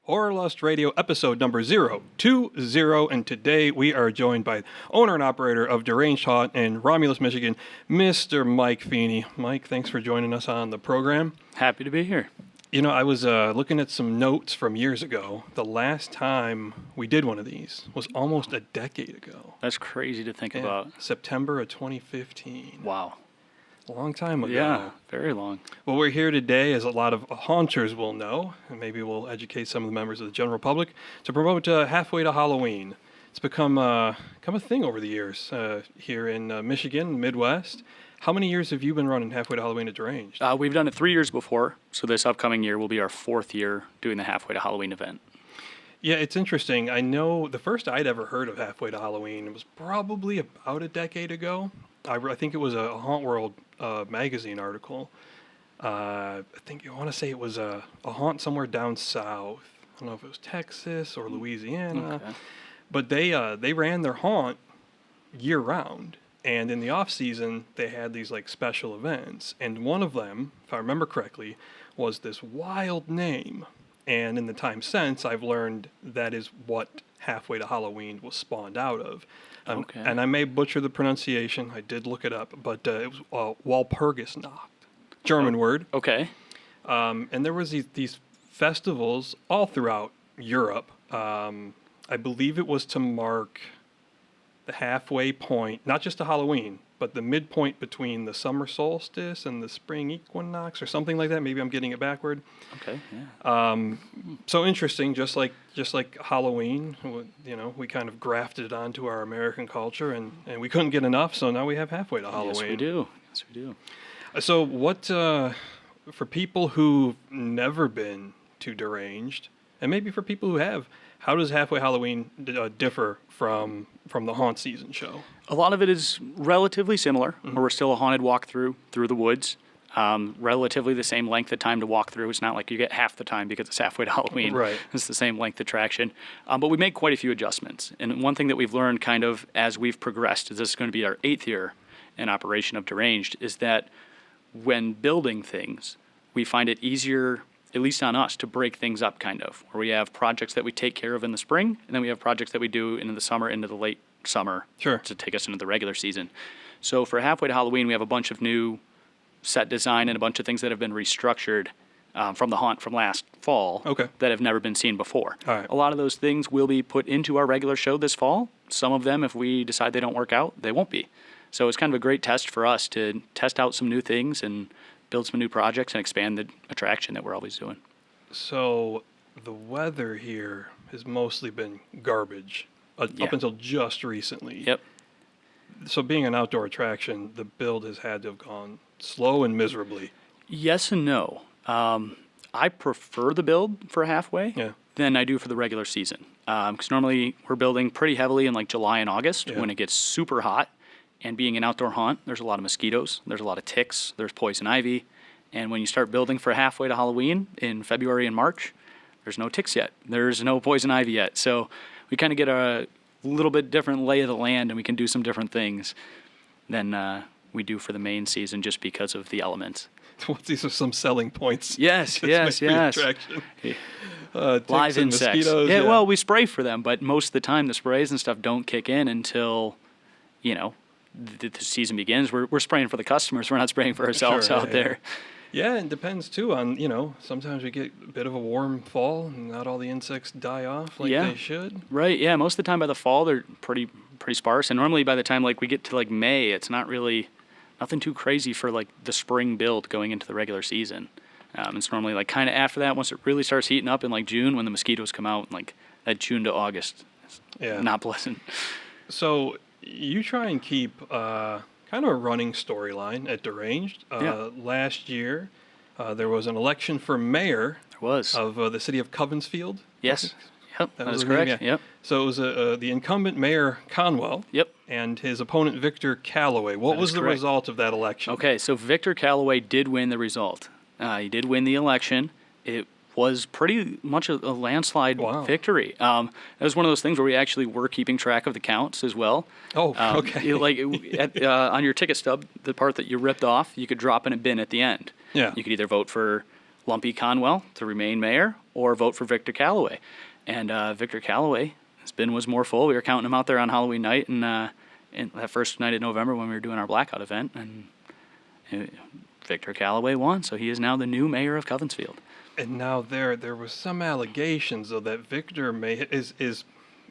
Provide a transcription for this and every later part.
Horrorlust Radio episode number 020, and today we are joined by owner and operator of Deranged Haunt in Romulus, Michigan, Mr. Mike Fini. Mike, thanks for joining us on the program. Happy to be here. You know, I was looking at some notes from years ago. The last time we did one of these was almost a decade ago. That's crazy to think about. September of 2015. Wow. A long time ago. Yeah, very long. Well, we're here today, as a lot of haunters will know, and maybe we'll educate some of the members of the general public, to promote Halfway to Halloween. It's become a thing over the years here in Michigan, Midwest. How many years have you been running Halfway to Halloween at Deranged? We've done it 3 years before, so this upcoming year will be our 4th year doing the Halfway to Halloween event. Yeah, it's interesting. I know the first I'd ever heard of Halfway to Halloween was probably about a decade ago. I think it was a Haunt World magazine article. I want to say it was a haunt somewhere down south. I don't know if it was Texas or Louisiana. Okay. But they ran their haunt year round. And in the off season, they had these like special events. And one of them, if I remember correctly, was this wild name. And in the time since, I've learned that is what Halfway to Halloween was spawned out of. Okay. And I may butcher the pronunciation. I did look it up, but it was Walpurgisnacht, German word. Okay. And there was these festivals all throughout Europe. I believe it was to mark the halfway point, not just to Halloween, but the midpoint between the summer solstice and the spring equinox or something like that. Maybe I'm getting it backward. Okay, yeah. So interesting, just like Halloween, you know, we kind of grafted it onto our American culture, and we couldn't get enough, so now we have Halfway to Halloween. Yes, we do. So what, for people who've never been to Deranged, and maybe for people who have, how does Halfway Halloween differ from the haunt season show? A lot of it is relatively similar, where we're still a haunted walkthrough through the woods. Relatively the same length of time to walk through. It's not like you get half the time because it's Halfway to Halloween. Right. It's the same length attraction. But we make quite a few adjustments. And one thing that we've learned kind of as we've progressed, is this is going to be our 8th year in operation of Deranged, is that when building things, we find it easier, at least on us, to break things up kind of, where we have projects that we take care of in the spring, and then we have projects that we do in the summer, into the late summer, to take us into the regular season. So for Halfway to Halloween, we have a bunch of new set design and a bunch of things that have been restructured from the haunt from last fall that have never been seen before. All right. A lot of those things will be put into our regular show this fall. Some of them, if we decide they don't work out, they won't be. So it's kind of a great test for us to test out some new things and build some new projects and expand the attraction that we're always doing. So the weather here has mostly been garbage up until just recently. Yep. So being an outdoor attraction, the build has had to have gone slow and miserably. Yes and no. I prefer the build for Halfway than I do for the regular season. Because normally we're building pretty heavily in like July and August when it gets super hot. And being an outdoor haunt, there's a lot of mosquitoes, there's a lot of ticks, there's poison ivy. And when you start building for Halfway to Halloween in February and March, there's no ticks yet. There's no poison ivy yet. So we kind of get a little bit different lay of the land, and we can do some different things than we do for the main season just because of the elements. These are some selling points. Yes. Attraction. Live insects. Mosquitoes. Yeah, well, we spray for them, but most of the time the sprays and stuff don't kick in until, you know, the season begins. We're spraying for the customers. We're not spraying for ourselves out there. Yeah, it depends too on, you know, sometimes we get a bit of a warm fall and not all the insects die off like they should. Right, yeah. Most of the time by the fall they're pretty sparse, and normally by the time like we get to like May, it's not really nothing too crazy for like the spring build going into the regular season. It's normally like kind of after that, once it really starts heating up in like June, when the mosquitoes come out, like that June to August. It's not pleasant. So you try and keep kind of a running storyline at Deranged. Last year, there was an election for mayor of the city of Covensfield. Yes. Yep, that is correct. Yep. So it was the incumbent Mayor Conwell. Yep. And his opponent Victor Calloway. What was the result of that election? Okay, so Victor Calloway did win the result. He did win the election. It was pretty much a landslide victory. It was one of those things where we actually were keeping track of the counts as well. Oh, okay. On your ticket stub, the part that you ripped off, you could drop in a bin at the end. Yeah. You could either vote for Lumpy Conwell to remain mayor or vote for Victor Callaway. And Victor Callaway, his bin was more full. We were counting him out there on Halloween night and that first night in November when we were doing our blackout event. And Victor Callaway won, so he is now the new mayor of Covensfield. And now there was some allegations, though, that Victor is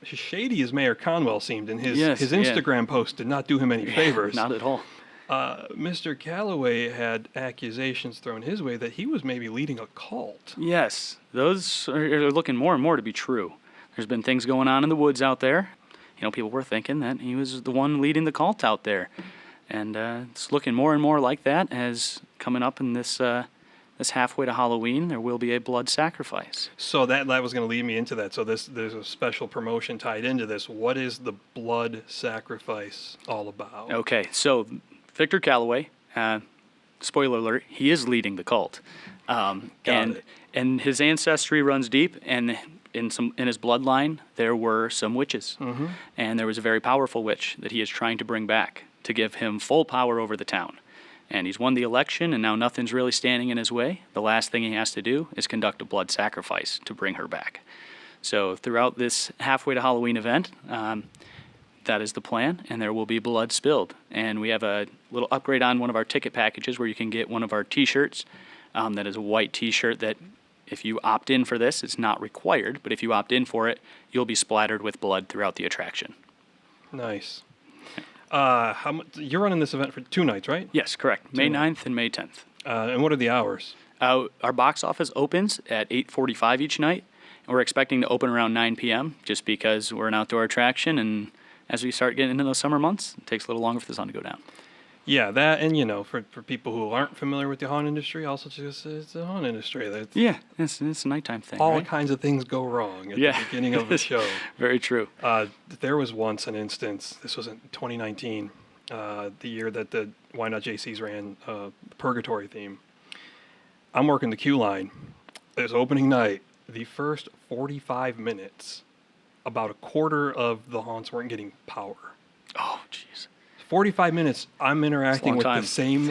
shady as Mayor Conwell seemed, and his Instagram post did not do him any favors. Not at all. Mr. Callaway had accusations thrown his way that he was maybe leading a cult. Yes, those are looking more and more to be true. There's been things going on in the woods out there. People were thinking that he was the one leading the cult out there. And it's looking more and more like that as coming up in this halfway to Halloween, there will be a blood sacrifice. So that was going to lead me into that. So there's a special promotion tied into this. What is the blood sacrifice all about? Okay, so Victor Callaway, spoiler alert, he is leading the cult. And his ancestry runs deep, and in his bloodline there were some witches. Mm-hmm. And there was a very powerful witch that he is trying to bring back to give him full power over the town. And he's won the election, and now nothing's really standing in his way. The last thing he has to do is conduct a blood sacrifice to bring her back. So throughout this halfway to Halloween event, that is the plan, and there will be blood spilled. And we have a little upgrade on one of our ticket packages where you can get one of our T-shirts. That is a white T-shirt that if you opt in for this, it's not required, but if you opt in for it, you'll be splattered with blood throughout the attraction. Nice. You're running this event for 2 nights, right? Yes, correct. May 9th and May 10th. And what are the hours? Our box office opens at 8:45 each night, and we're expecting to open around 9 p.m. just because we're an outdoor attraction, and as we start getting into those summer months, it takes a little longer for the sun to go down. Yeah, that, and for people who aren't familiar with the haunt industry, also just it's the haunt industry. It's a nighttime thing. All right? kinds of things go wrong at the beginning of a show. Very true. There was once an instance, this was in 2019, the year that the Why Not JCs ran Purgatory theme. I'm working the queue line. It was opening night. The first 45 minutes, about a quarter of the haunts weren't getting power. Oh, jeez. 45 minutes, I'm interacting with time. the same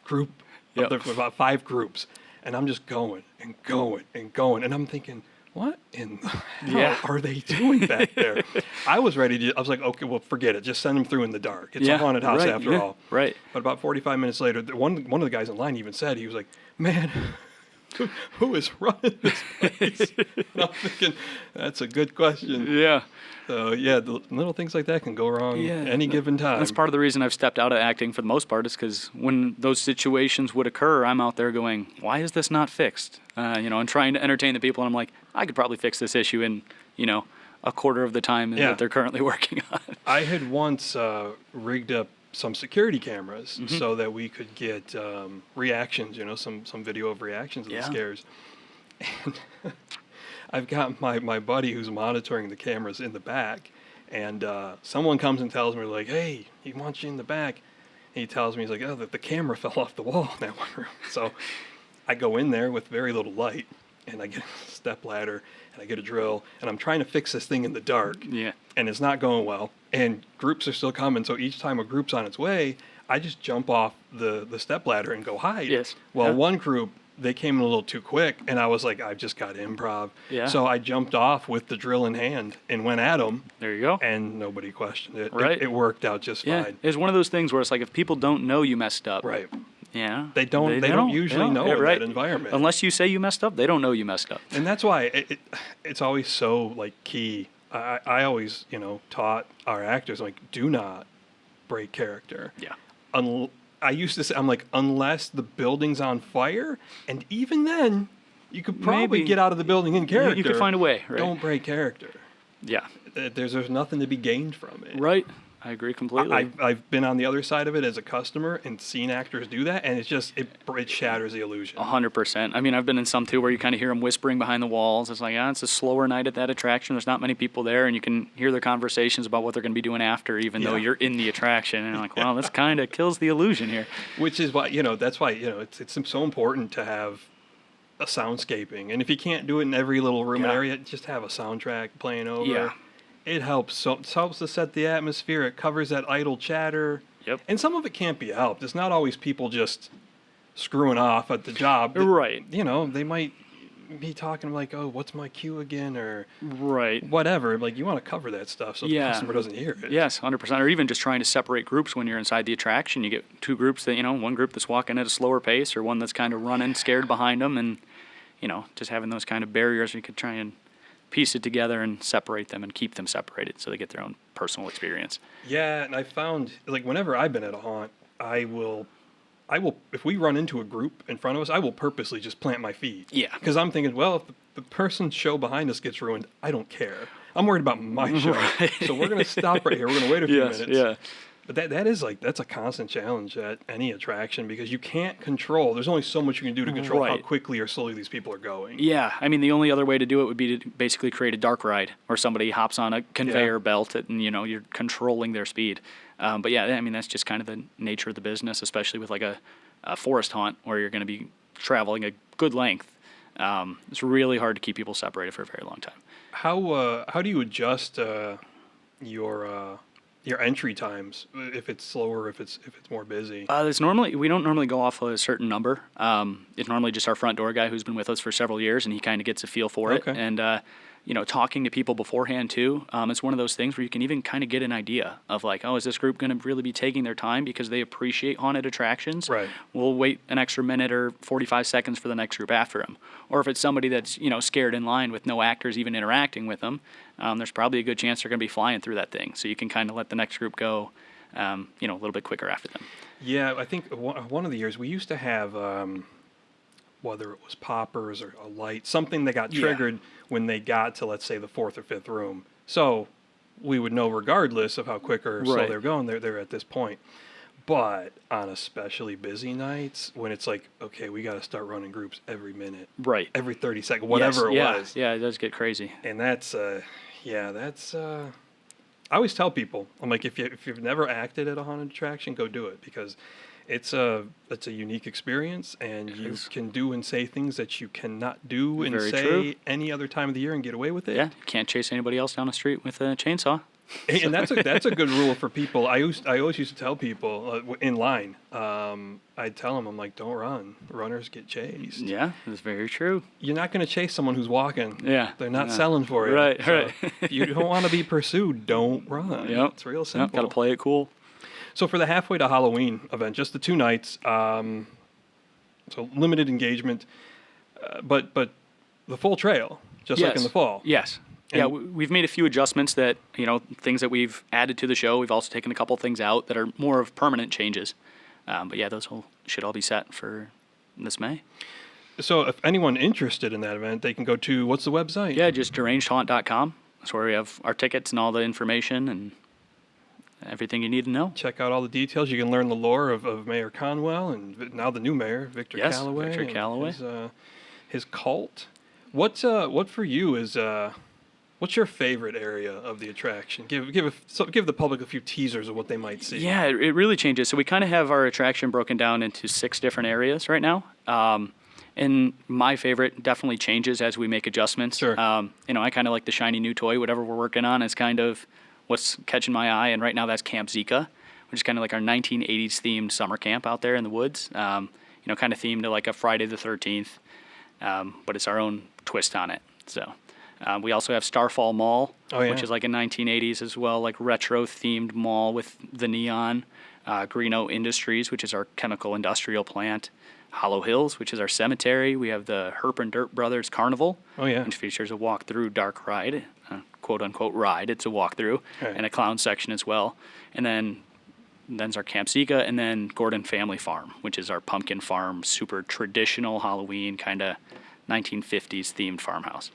group, about 5 groups, and I'm just going and going and going, and I'm thinking, what in the hell are they doing back there? I was like, okay, well, forget it. Just send them through in the dark. It's a haunted house after all. Right. But about 45 minutes later, one of the guys in line even said, he was like, man, who is running this place? And I'm thinking, that's a good question. Yeah. So, the little things like that can go wrong any given time. That's part of the reason I've stepped out of acting for the most part, is because when those situations would occur, I'm out there going, why is this not fixed? And trying to entertain the people, and I'm like, I could probably fix this issue in, a quarter of the time that they're currently working on. I had once rigged up some security cameras so that we could get reactions, some video of reactions of the scares. And I've got my buddy who's monitoring the cameras in the back, and someone comes and tells me, like, hey, he wants you in the back. And he tells me, he's like, oh, the camera fell off the wall in that one room. So I go in there with very little light, and I get a step ladder, and I get a drill, and I'm trying to fix this thing in the dark. Yeah. And it's not going well, and groups are still coming, so each time a group's on its way, I just jump off the step ladder and go hide. Yes. Well, one group, they came in a little too quick, and I was like, I've just got improv. Yeah. So I jumped off with the drill in hand and went at them. There you go. And nobody questioned it. Right. It worked out just fine. It's one of those things where it's like, if people don't know you messed up. Right. Yeah. They don't usually know in that environment. Unless you say you messed up, they don't know you messed up. And that's why it's always so key. I always, taught our actors, do not break character. Yeah. I used to say, I'm like, unless the building's on fire, and even then, you could probably get out of the building in character. You could find a way, right? Don't break character. Yeah. There's nothing to be gained from it. Right. I agree completely. I've been on the other side of it as a customer and seen actors do that, and it's just, it shatters the illusion. 100%. I mean, I've been in some, too, where you kind of hear them whispering behind the walls. It's like, it's a slower night at that attraction. There's not many people there, and you can hear their conversations about what they're going to be doing after, even though you're in the attraction. And I'm like, well, this kind of kills the illusion here. Which is why, that's why, it's so important to have a soundscaping. And if you can't do it in every little room and area, just have a soundtrack playing over. Yeah. It helps. So it helps to set the atmosphere. It covers that idle chatter. Yep. And some of it can't be helped. It's not always people just screwing off at the job. Right. You know, they might be talking like, oh, what's my cue again, or Right. whatever. Like, you want to cover that stuff so the customer doesn't hear it. Yes, 100%. Or even just trying to separate groups when you're inside the attraction. You get two groups that, you know, one group that's walking at a slower pace or one that's kind of running scared behind them. And, you know, just having those kind of barriers, you could try and piece it together and separate them and keep them separated so they get their own personal experience. Yeah, and I found, like, whenever I've been at a haunt, I will, if we run into a group in front of us, I will purposely just plant my feet. Yeah. Because I'm thinking, well, if the person's show behind us gets ruined, I don't care. I'm worried about my show. Right. So we're going to stop right here. We're going to wait a few minutes. Yeah. But that's a constant challenge at any attraction because you can't control. There's only so much you can do to control how Right. quickly or slowly these people are going. Yeah, I mean, the only other way to do it would be to basically create a dark ride where somebody hops on a conveyor belt and, you know, you're controlling their speed. But yeah, I mean, that's just kind of the nature of the business, especially with like a forest haunt where you're going to be traveling a good length. It's really hard to keep people separated for a very long time. How do you adjust your entry times if it's slower, if it's more busy? We don't normally go off a certain number. It's normally just our front door guy who's been with us for several years, and he kind of gets a feel for it. Okay. And you know, talking to people beforehand too, it's one of those things where you can even kind of get an idea of like, oh, is this group going to really be taking their time because they appreciate haunted attractions? Right. We'll wait an extra minute or 45 seconds for the next group after them. Or if it's somebody that's, you know, scared in line with no actors even interacting with them, there's probably a good chance they're going to be flying through that thing. So you can kind of let the next group go, you know, a little bit quicker after them. Yeah, I think one of the years we used to have, whether it was poppers or a light, something that got triggered when they got to, let's say, the fourth or fifth room. So we would know regardless of how quick or slow they're going, they're at this point. But on especially busy nights, when it's like, okay, we got to start running groups every minute, Right. every 30 seconds, whatever it was. Yeah, it does get crazy. And that's I always tell people, I'm like, if you've never acted at a haunted attraction, go do it because it's a unique experience, and you can do and say things that you cannot do and Very say true. any other time of the year and get away with it. Yeah, you can't chase anybody else down the street with a chainsaw. And that's a good rule for people. I always used to tell people in line. I'd tell them, I'm like, don't run. Runners get chased. Yeah, that's very true. You're not going to chase someone who's walking. Yeah. They're not selling for you. Right, So right. if you don't want to be pursued, don't run. Yep. It's real simple. Got to play it cool. So for the Halfway to Halloween event, just the 2 nights, so limited engagement, but the full trail, just like in the fall. Yes. And Yeah, we've made a few adjustments that, you know, things that we've added to the show. We've also taken a couple things out that are more of permanent changes. But yeah, those should all be set for this May. So if anyone interested in that event, they can go to, what's the website? Yeah, just derangedhaunt.com. That's where we have our tickets and all the information and everything you need to know. Check out all the details. You can learn the lore of Mayor Conwell and now the new mayor, Victor Callaway. Victor and Callaway. His cult. What for you is what's your favorite area of the attraction? Give the public a few teasers of what they might see. Yeah, it really changes. So we kind of have our attraction broken down into 6 different areas right now. And my favorite definitely changes as we make adjustments. Sure. You know, I kind of like the shiny new toy. Whatever we're working on is kind of what's catching my eye. And right now that's Camp Zika, which is kind of like our 1980s themed summer camp out there in the woods. You know, kind of themed to like a Friday the 13th, but it's our own twist on it. So we also have Starfall Mall, which is like a 1980s as well, like retro themed mall with the neon. Greeno Industries, which is our chemical industrial plant. Hollow Hills, which is our cemetery. We have the Herp and Dirt Brothers Carnival, which features a walk-through dark ride, quote-unquote ride. It's a walk-through, and a clown section as well. And then's our Camp Zika, and then Gordon Family Farm, which is our pumpkin farm, super traditional Halloween, kind of 1950s themed farmhouse.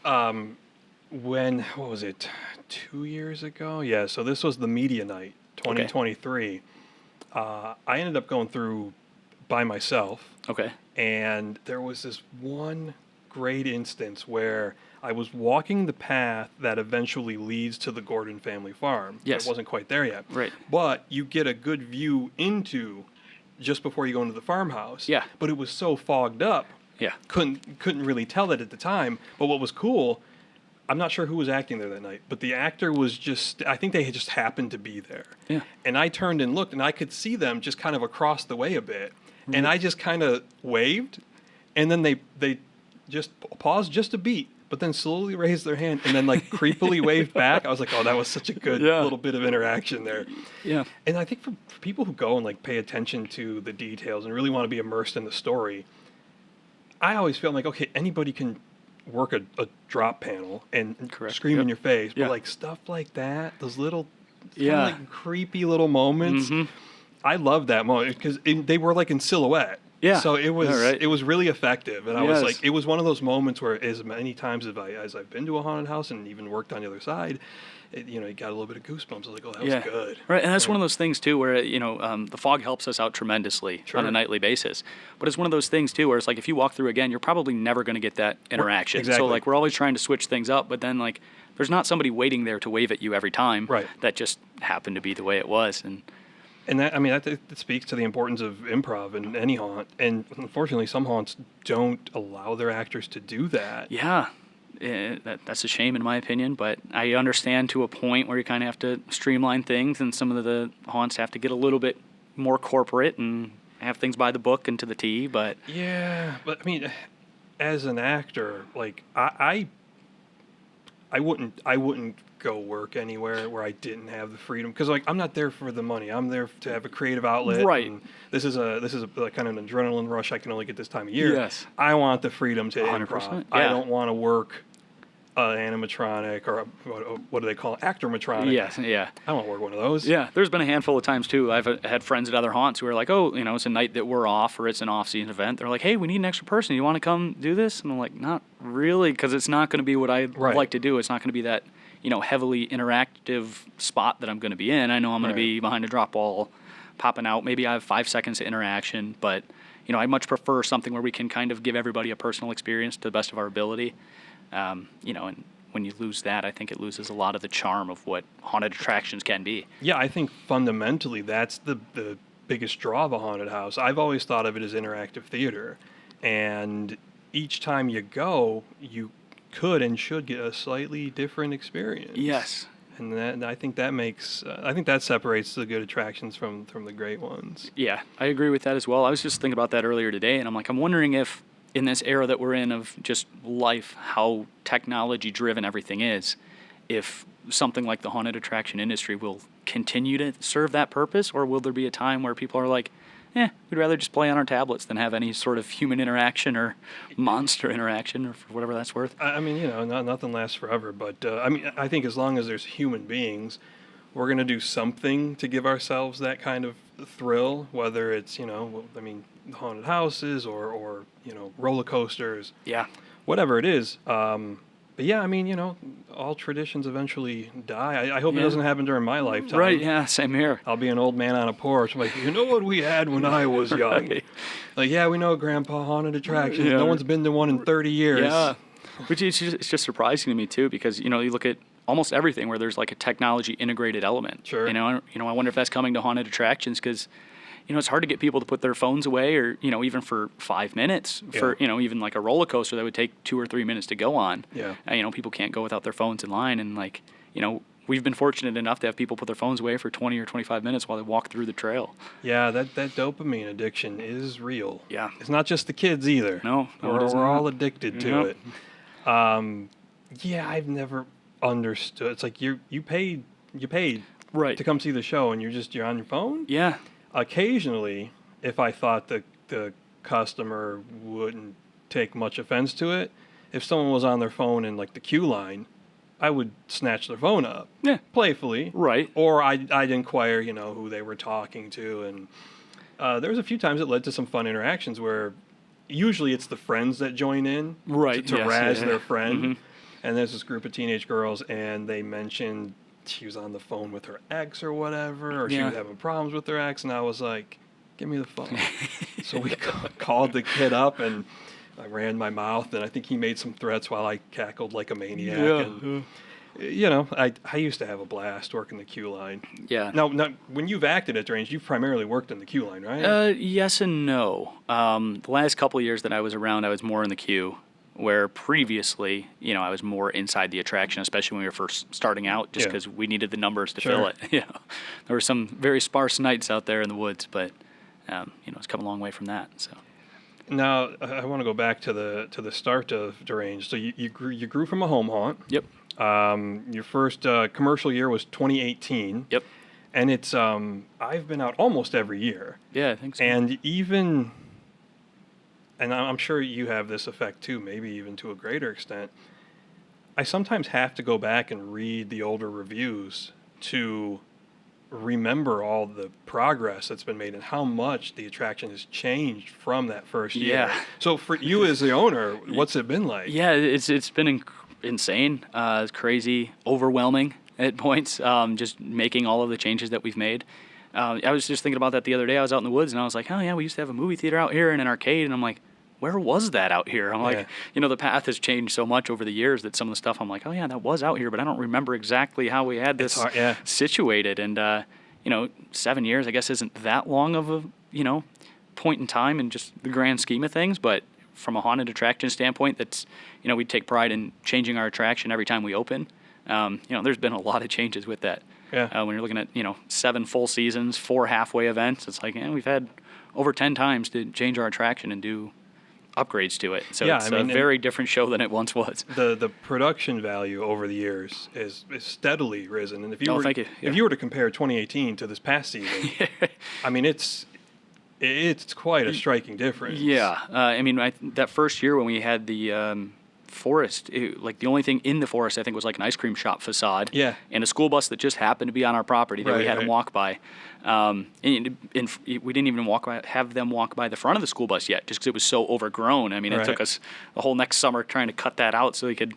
What was it, 2 years ago? Yeah, so this was the media night, 2023. I ended up going through by myself. Okay. And there was this one great instance where I was walking the path that eventually leads to the Gordon family farm. Yes. It wasn't quite there yet. Right. But you get a good view into just before you go into the farmhouse. Yeah. But it was so fogged up. Yeah. Couldn't really tell that at the time. But what was cool, I'm not sure who was acting there that night, but the actor was I think they just happened to be there. Yeah. And I turned and looked, and I could see them just kind of across the way a bit. And I just kind of waved, and then they just paused just a beat, but then slowly raised their hand and then like creepily waved back. I was like, oh, that was such a good little bit of interaction there. Yeah. And I think for people who go and like pay attention to the details and really want to be immersed in the story, I always feel like, okay, anybody can work a drop panel and scream in your face, but like stuff like that, those little like creepy little moments, I love that moment because they were like in silhouette. Yeah. So it was really effective, and I was like, it was one of those moments where, as many times as I've been to a haunted house and even worked on the other side, you got a little bit of goosebumps. I was like, oh, that was good. Right, and that's one of those things too, where the fog helps us out tremendously on a nightly basis. But it's one of those things too, where it's like if you walk through again, you're probably never going to get that interaction. Exactly. So like we're always trying to switch things up, but then like there's not somebody waiting there to wave at you every time. Right. That just happened to be the way it was, And that, I mean, that speaks to the importance of improv in any haunt. And unfortunately, some haunts don't allow their actors to do that. Yeah, that's a shame in my opinion. But I understand to a point where you kind of have to streamline things, and some of the haunts have to get a little bit more corporate and have things by the book and to the T. But yeah, but I mean, as an actor, like I wouldn't go work anywhere where I didn't have the freedom, because like I'm not there for the money. I'm there to have a creative outlet. Right. And this is a kind of an adrenaline rush I can only get this time of year. Yes. I want the freedom to 100%, improv. yeah. I don't want to work animatronic or what do they call it? Actormatronic. yes, yeah. I don't want to work one of those. Yeah, there's been a handful of times too. I've had friends at other haunts who are like, oh, it's a night that we're off or it's an off-season event. They're like, hey, we need an extra person. You want to come do this? And I'm like, not really, because it's not going to be what I like to do. It's not going to be that, heavily interactive spot that I'm going to be in. I know I'm going to be behind a drop ball, popping out. Maybe I have 5 seconds of interaction, but I much prefer something where we can kind of give everybody a personal experience to the best of our ability. And when you lose that, I think it loses a lot of the charm of what haunted attractions can be. Yeah, I think fundamentally that's the biggest draw of a haunted house. I've always thought of it as interactive theater, and each time you go, you could and should get a slightly different experience. Yes. And I think that makes I think that separates the good attractions from the great ones. Yeah, I agree with that as well. I was just thinking about that earlier today, and I'm wondering if in this era that we're in of just life, how technology-driven everything is, if something like the haunted attraction industry will continue to serve that purpose, or will there be a time where people are like, we'd rather just play on our tablets than have any sort of human interaction or monster interaction, or for whatever that's worth. I mean, nothing lasts forever, but I think as long as there's human beings, we're going to do something to give ourselves that kind of thrill, whether it's, haunted houses or roller coasters. Yeah. Whatever it is. But yeah, all traditions eventually die. I hope it doesn't happen during my lifetime. Right, yeah, same here. I'll be an old man on a porch. I'm like, what we had when I was young? Right. Like, yeah, we know Grandpa haunted attractions. No one's been to one in 30 years. Yeah. Which is just surprising to me, too, because, you look at almost everything where there's like a technology integrated element. Sure. I wonder if that's coming to haunted attractions, because it's hard to get people to put their phones away, or even for 5 minutes for even like a roller coaster that would take 2 or 3 minutes to go on. Yeah. People can't go without their phones in line, and we've been fortunate enough to have people put their phones away for 20 or 25 minutes while they walk through the trail. Yeah, that dopamine addiction is real. Yeah. It's not just the kids either. No, we're all addicted to it. Yeah, I've never understood. It's like you paid right to come see the show, and you're on your phone? Yeah. Occasionally, if I thought the customer wouldn't take much offense to it, if someone was on their phone in like the queue line, I would snatch their phone up, playfully, right? Or I'd inquire, who they were talking to, and there was a few times it led to some fun interactions where usually it's the friends that join in, right, to razz their friend, mm-hmm. And there's this group of teenage girls, and they mentioned she was on the phone with her ex or whatever, or she was having problems with her ex, and I was like, give me the phone. So we called the kid up, and I ran my mouth, and I think he made some threats while I cackled like a maniac. Yeah. And, I used to have a blast working the queue line. Yeah. Now, when you've acted at Deranged, you've primarily worked in the queue line, right? Yes and no. The last couple of years that I was around, I was more in the queue, where previously, I was more inside the attraction, especially when we were first starting out, just because we needed the numbers to fill it. There were some very sparse nights out there in the woods, but It's come a long way from that. So. Now I want to go back to the start of Deranged. So you grew from a home haunt. Yep. Your first commercial year was 2018. Yep. And it's I've been out almost every year. Yeah, I think so. And I'm sure you have this effect too, maybe even to a greater extent. I sometimes have to go back and read the older reviews to remember all the progress that's been made and how much the attraction has changed from that first year. Yeah. So for you as the owner, what's it been like? Yeah, it's been insane. It's crazy, overwhelming at points, just making all of the changes that we've made. I was just thinking about that the other day. I was out in the woods, and I was like, oh, yeah, we used to have a movie theater out here and an arcade. And I'm like, where was that out here? I'm like, the path has changed so much over the years that some of the stuff I'm like, oh, yeah, that was out here, but I don't remember exactly how we had this situated. And, 7 years, I guess, isn't that long of a, point in time in just the grand scheme of things. But from a haunted attraction standpoint, that's, we take pride in changing our attraction every time we open. There's been a lot of changes with that. Yeah. When you're looking at, 7 full seasons, 4 halfway events, it's like, we've had over 10 times to change our attraction and do upgrades to it. So it's a very different show than it once was. The production value over the years is steadily risen. And if you thank you. If you were to compare 2018 to this past season, I mean, it's quite a striking difference. Yeah. That first year when we had the forest, the only thing in the forest I think was like an ice cream shop facade, and a school bus that just happened to be on our property that we had them walk by. And we didn't even have them walk by the front of the school bus yet, just because it was so overgrown. It took us the whole next summer trying to cut that out so we could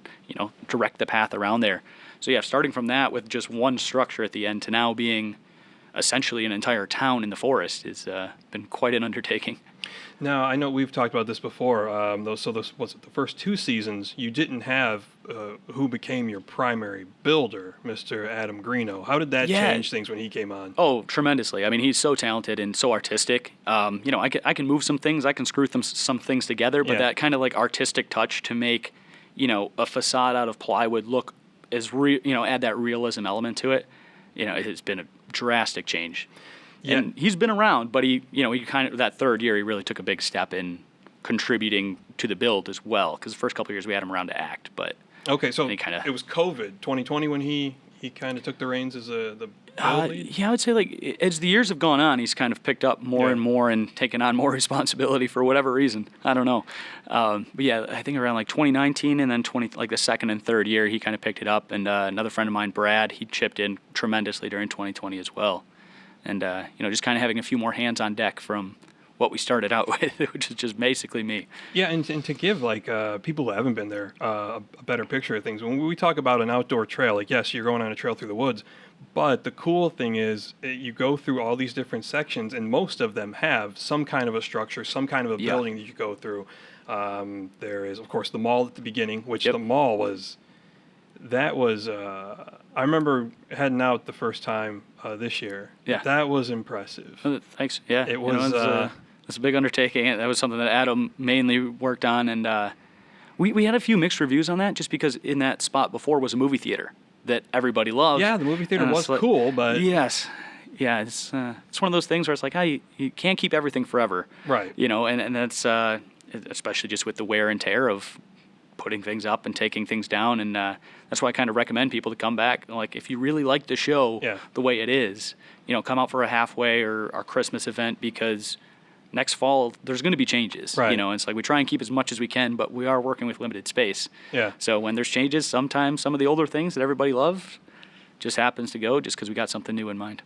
direct the path around there. So starting from that with just one structure at the end to now being essentially an entire town in the forest has been quite an undertaking. Now, I know we've talked about this before. The first 2 seasons, you didn't have who became your primary builder, Mr. Adam Greeno. How did that change things when he came on? Oh, tremendously. He's so talented and so artistic. I can move some things, I can screw some things together, but that kind of like artistic touch to make, a facade out of plywood look as add that realism element to it. It has been a drastic change. Yeah. And he's been around, but he kind of, that third year, he really took a big step in contributing to the build as well. Because the first couple of years we had him around to act, but okay, so it was COVID 2020 when he kind of took the reins as the build lead? Yeah, I would say as the years have gone on, he's kind of picked up more and more and taken on more responsibility for whatever reason. I don't know, but I think around 2019 and then the second and third year, he kind of picked it up. And another friend of mine, Brad, he chipped in tremendously during 2020 as well. And, just kind of having a few more hands on deck from what we started out with, which is just basically me. Yeah, and to give, people who haven't been there a better picture of things. When we talk about an outdoor trail, yes, you're going on a trail through the woods, but the cool thing is you go through all these different sections, and most of them have some kind of a structure, some kind of a building that you go through. There is, of course, the mall at the beginning, which the mall was... That was, I remember heading out the first time this year. Yeah. That was impressive. Thanks. Yeah. It was, it's a big undertaking. That was something that Adam mainly worked on. And we had a few mixed reviews on that just because in that spot before was a movie theater that everybody loved. Yeah, the movie theater was cool, but... Yes. Yeah, it's one of those things where it's like, you can't keep everything forever. Right. And that's, especially just with the wear and tear of putting things up and taking things down, and that's why I kind of recommend people to come back. If you really like the show the way it is, come out for a halfway or our Christmas event, because next fall there's going to be changes. Right. It's we try and keep as much as we can, but we are working with limited space. Yeah. So when there's changes, sometimes some of the older things that everybody loved just happens to go just because we got something new in mind.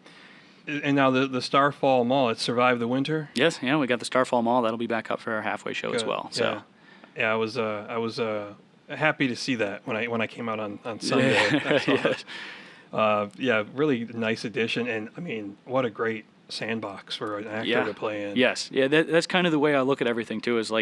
And now the Starfall Mall, it survived the winter? Yes, we got the Starfall Mall. That'll be back up for our halfway show as well. So. Yeah, I was happy to see that when I came out on Sunday. Really nice addition, and what a great sandbox for an actor to play in. Yes, that's kind of the way I look at everything too. Is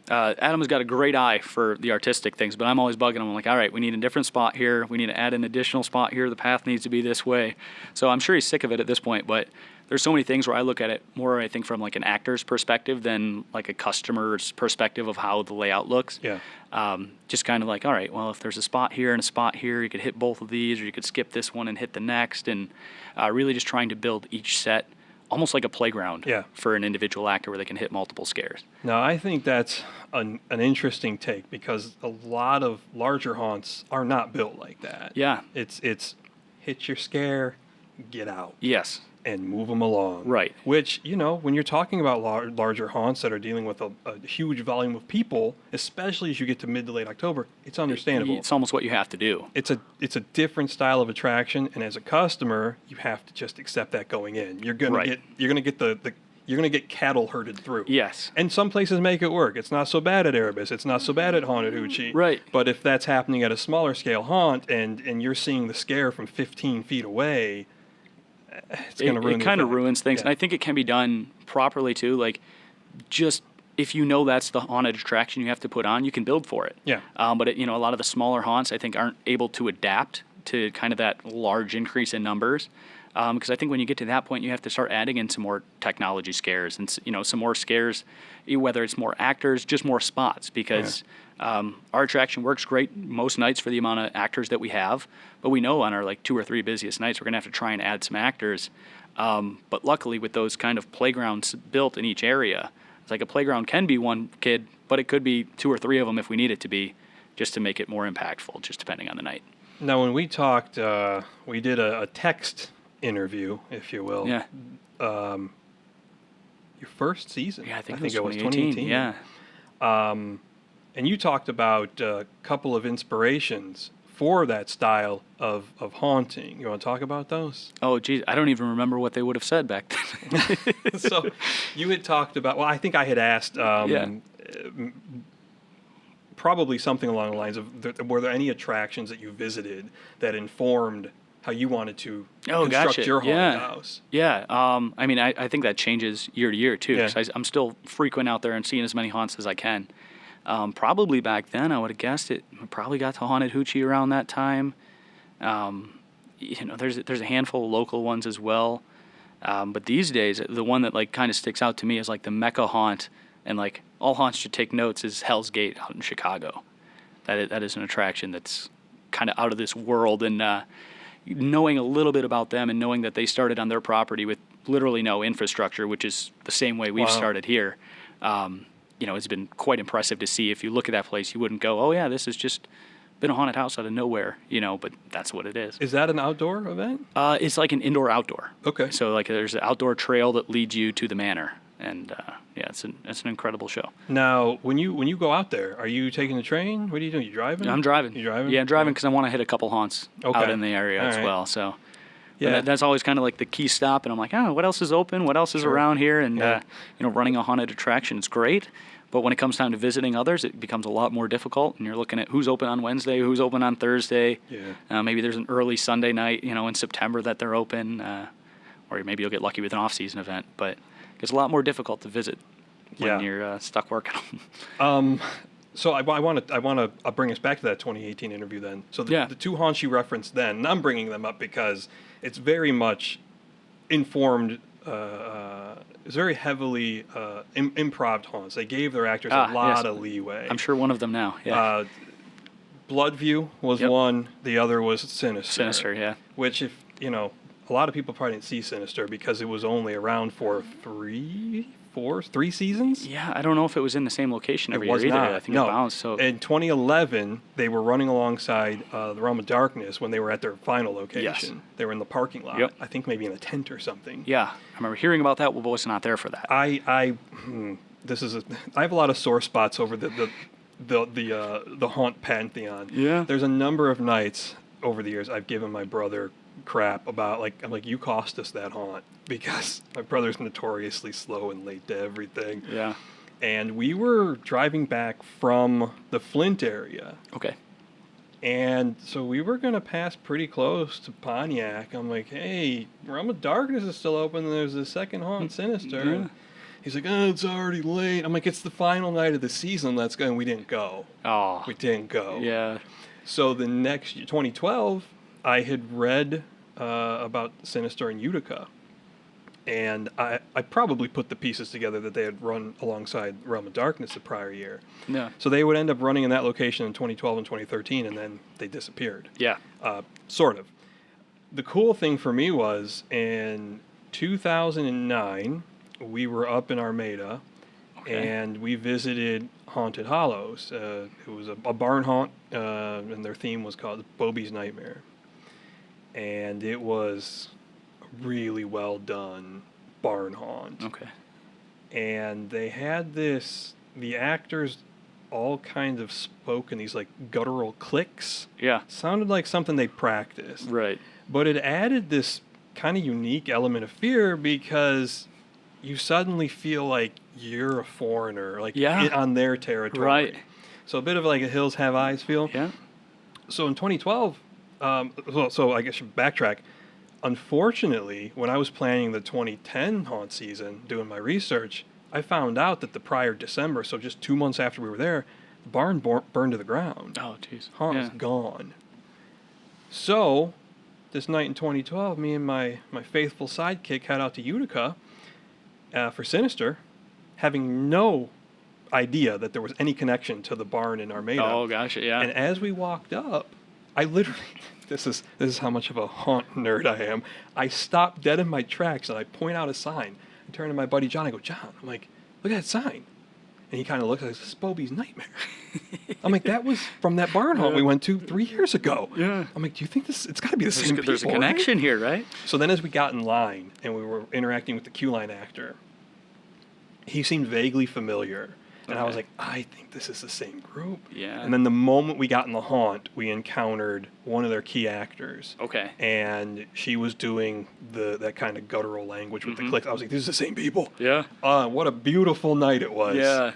Adam's got a great eye for the artistic things, but I'm always bugging him. I'm like, all right, we need a different spot here. We need to add an additional spot here. The path needs to be this way. So I'm sure he's sick of it at this point, but there's so many things where I look at it more, I think, from an actor's perspective than a customer's perspective of how the layout looks. Yeah. Just kind of all right, well, if there's a spot here and a spot here, you could hit both of these, or you could skip this one and hit the next, and really just trying to build each set almost like a playground Yeah. for an individual actor where they can hit multiple scares. Now, I think that's an interesting take because a lot of larger haunts are not built like that. Yeah. It's hit your scare, get out, Yes. and move them along. Right. Which, when you're talking about larger haunts that are dealing with a huge volume of people, especially as you get to mid to late October, it's understandable. It's almost what you have to do. It's a different style of attraction, and as a customer, you have to just accept that going in. You're gonna Right. you're gonna get cattle herded through. Yes. And some places make it work. It's not so bad at Erebus. It's not so bad at Haunted Hoochie. Right. But if that's happening at a smaller scale haunt, and you're seeing the scare from 15 feet away, it's going to ruin it kind of the effect. ruins things. Yeah. And I think it can be done properly too. Like, just if you know that's the haunted attraction you have to put on, you can build for it. Yeah. But a lot of the smaller haunts, I think, aren't able to adapt to kind of that large increase in numbers. Because I think when you get to that point, you have to start adding in some more technology scares and some more scares, whether it's more actors, just more spots. Because our attraction works great most nights for the amount of actors that we have, but we know on our like 2 or 3 busiest nights we're gonna have to try and add some actors. But luckily, with those kind of playgrounds built in each area, it's like a playground can be one kid, but it could be 2 or 3 of them if we need it to be, just to make it more impactful, just depending on the night. Now, when we talked, we did a text interview, if you will. Yeah. Your first season. Yeah, I think it was 2018. Yeah. And you talked about a couple of inspirations for that style of haunting. You want to talk about those? Oh, geez, I don't even remember what they would have said back then. So you had talked about, well, I think I had asked probably something along the lines of, were there any attractions that you visited that informed how you wanted to construct your haunted house? Yeah. I think that changes year to year, too. Yeah. 'Cause I'm still frequent out there and seeing as many haunts as I can. Probably back then, I would have guessed it probably got to Haunted Hoochie around that time. There's a handful of local ones as well. But these days, the one that like kind of sticks out to me is like the Mecca haunt, and like all haunts should take notes, is Hell's Gate out in Chicago. That is an attraction that's kind of out of this world, and knowing a little bit about them and knowing that they started on their property with literally no infrastructure, which is the same way we've started here. It's been quite impressive to see. If you look at that place, you wouldn't go, oh yeah, this has just been a haunted house out of nowhere, but that's what it is. Is that an outdoor event? It's like an indoor-outdoor. Okay. So like there's an outdoor trail that leads you to the manor, and it's an incredible show. Now, when you go out there, are you taking the train? What are you doing? You driving? I'm driving. You driving? Yeah, I'm driving because I want to hit a couple haunts out in the area as well. So yeah, that's always kind of like the key stop, and I'm like, what else is open? What else is around here? And running a haunted attraction is great. But when it comes time to visiting others, it becomes a lot more difficult, and you're looking at who's open on Wednesday, who's open on Thursday. Yeah. Maybe there's an early Sunday night, in September that they're open, or maybe you'll get lucky with an off-season event. But it's a lot more difficult to visit when you're stuck working. So I want to bring us back to that 2018 interview then. So the 2 haunts you referenced then, and I'm bringing them up because it's very much informed. It's very heavily improv haunts. They gave their actors a lot of leeway. I'm sure one of them now. Yeah. Bloodview was one. The other was Sinister. Sinister, yeah. Which, if a lot of people probably didn't see Sinister because it was only around for 3 seasons. Yeah, I don't know if it was in the same location every year either. Not. I think it bounced. So in 2011, they were running alongside the Realm of Darkness when they were at their final location. Yes. They were in the parking lot. Yep. I think maybe in a tent or something. Yeah, I remember hearing about that, but was not there for that. I have a lot of sore spots over the haunt pantheon. Yeah. There's a number of nights over the years I've given my brother crap about, I'm like, you cost us that haunt, because my brother's notoriously slow and late to everything. Yeah. And we were driving back from the Flint area. Okay. And so we were going to pass pretty close to Pontiac. I'm like, hey, Realm of Darkness is still open, and there's the second haunt, Sinister. Yeah. And he's like, oh, it's already late. I'm like, it's the final night of the season. Let's go. And we didn't go. Oh. We didn't go. Yeah. So the next year, 2012, I had read about Sinister in Utica. And I probably put the pieces together that they had run alongside Realm of Darkness the prior year. Yeah. So they would end up running in that location in 2012 and 2013, and then they disappeared. Yeah. Sort of. The cool thing for me was, and 2009, we were up in Armada, and we visited Haunted Hollows. It was a barn haunt, and their theme was called Bobby's Nightmare. And it was a really well done barn haunt. Okay. And they had the actors all kind of spoke in these like guttural clicks. Yeah. Sounded like something they practiced. Right. But it added this kind of unique element of fear because you suddenly feel like you're a foreigner, like on their territory. Right. So a bit of like a Hills Have Eyes feel. Yeah. So in 2012, so I guess I should backtrack. Unfortunately, when I was planning the 2010 haunt season, doing my research, I found out that the prior December, so just 2 months after we were there, the barn burned to the ground. Oh, jeez. Haunt was gone. So, this night in 2012, me and my faithful sidekick head out to Utica for Sinister, having no idea that there was any connection to the barn in Armada. Oh, gosh, yeah. And as we walked up, I literally, this is how much of a haunt nerd I am. I stopped dead in my tracks and I point out a sign. I turn to my buddy John. I go, John, I'm like, look at that sign. And he kind of looks like, this is Bobby's Nightmare. I'm like, that was from that barn haunt we went to 3 years ago. Yeah. I'm like, do you think it's got to be the same people, There's a connection right? here, right? So then as we got in line and we were interacting with the Q-Line actor, he seemed vaguely familiar. And I was like, I think this is the same group. Yeah. And then the moment we got in the haunt, we encountered one of their key actors. Okay. And she was doing that kind of guttural language with the clicks. I was like, these are the same people. Yeah. What a beautiful night it was. Yeah.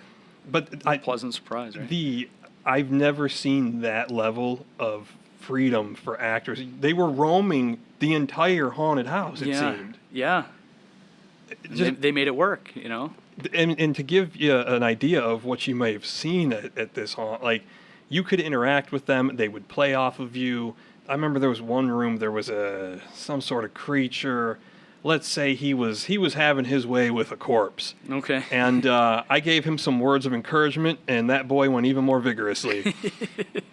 But Pleasant surprise, right? I've never seen that level of freedom for actors. They were roaming the entire haunted house, it seemed. Yeah. They made it work, you know? And to give you an idea of what you may have seen at this haunt, like, you could interact with them. They would play off of you. I remember there was one room, there was some sort of creature. Let's say he was having his way with a corpse. Okay. And I gave him some words of encouragement, and that boy went even more vigorously.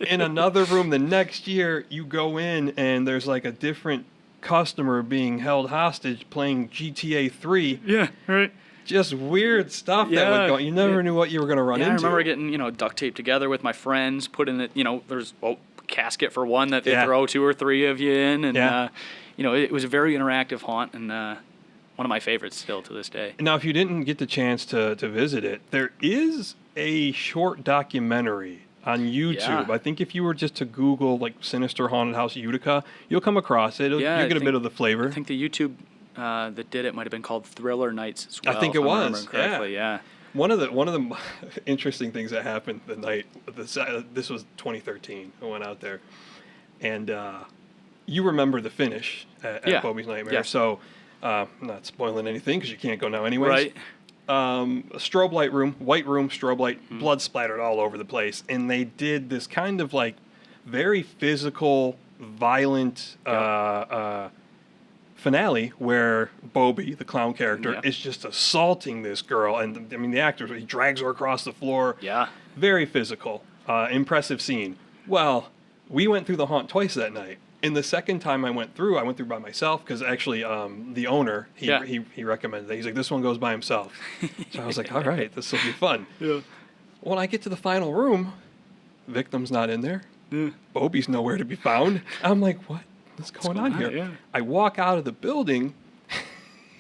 In another room the next year, you go in, and there's like a different customer being held hostage playing GTA 3. Yeah, right. Just weird stuff that would go. You never knew what you were going to run into. I remember getting, duct taped together with my friends, put in there's a casket for one that they throw 2 or 3 of you in. And, it was a very interactive haunt and one of my favorites still to this day. Now, if you didn't get the chance to visit it, there is a short documentary on YouTube. Yeah. I think if you were just to Google, like, Sinister Haunted House Utica, you'll come across it. You'll get a bit of the flavor. I think the YouTube that did it might have been called Thriller Nights as well. I think it was. Correctly, yeah. One of the interesting things that happened the night, this was 2013, I went out there, and you remember the finish at Bobby's Nightmare, so I'm not spoiling anything because you can't go now anyways. Right. A strobe light room, white room, strobe light, blood splattered all over the place, and they did this kind of like very physical, violent finale where Bobby, the clown character, is just assaulting this girl, and I mean the actor, he drags her across the floor. Yeah. Very physical, impressive scene. Well, we went through the haunt twice that night. And the second time I went through by myself because actually the owner, he recommended that. He's like, this one goes by himself. So I was like, all right, this will be fun. Yeah. When I get to the final room, victim's not in there. Yeah. Bobby's nowhere to be found. I'm like, what's going on here? Yeah. I walk out of the building,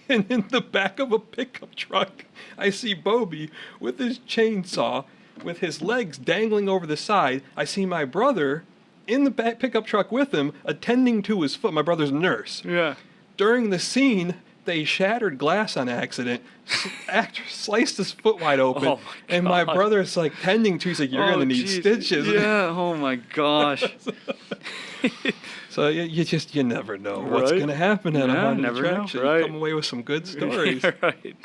and in the back of a pickup truck, I see Bobby with his chainsaw, with his legs dangling over the side. I see my brother in the back pickup truck with him, attending to his foot. My brother's a nurse. Yeah. During the scene, they shattered glass on accident. Actor sliced his foot wide open, and my brother's like tending to. He's like, "You're gonna need stitches." Yeah. Oh my gosh. So you never know what's gonna happen at a haunted attraction. Right. You come away with some good stories. Right.